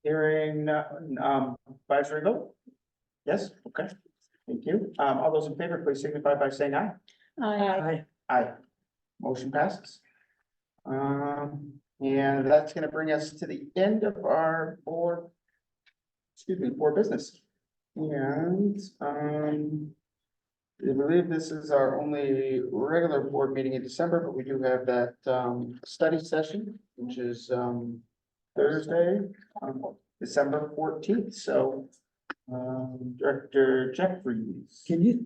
S1: Hearing, advisory vote? Yes, okay. Thank you. All those in favor, please signify by saying aye.
S8: Aye.
S1: Aye. Motion passes. And that's gonna bring us to the end of our board business. And, I believe this is our only regular board meeting in December, but we do have that, study session, which is, Thursday, December 14th. So, Director Jeffries.
S15: Can you,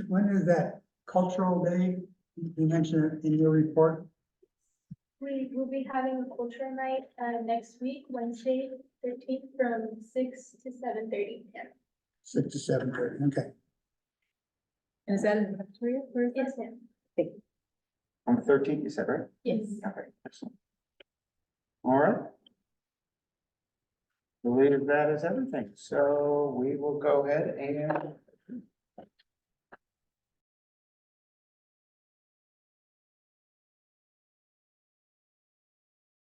S15: when is that cultural day? You mentioned it in your report.
S11: We will be having a culture night, next week, Wednesday, 13th, from 6 to 7:30 p.m.
S15: 6 to 7:30, okay.
S8: Is that in Victoria? Where is
S11: Yes,
S8: that?
S11: ma'am.
S1: On the 13th, you said, right?
S11: Yes.
S1: Okay, excellent. All right. I believe that is everything. So we will go ahead and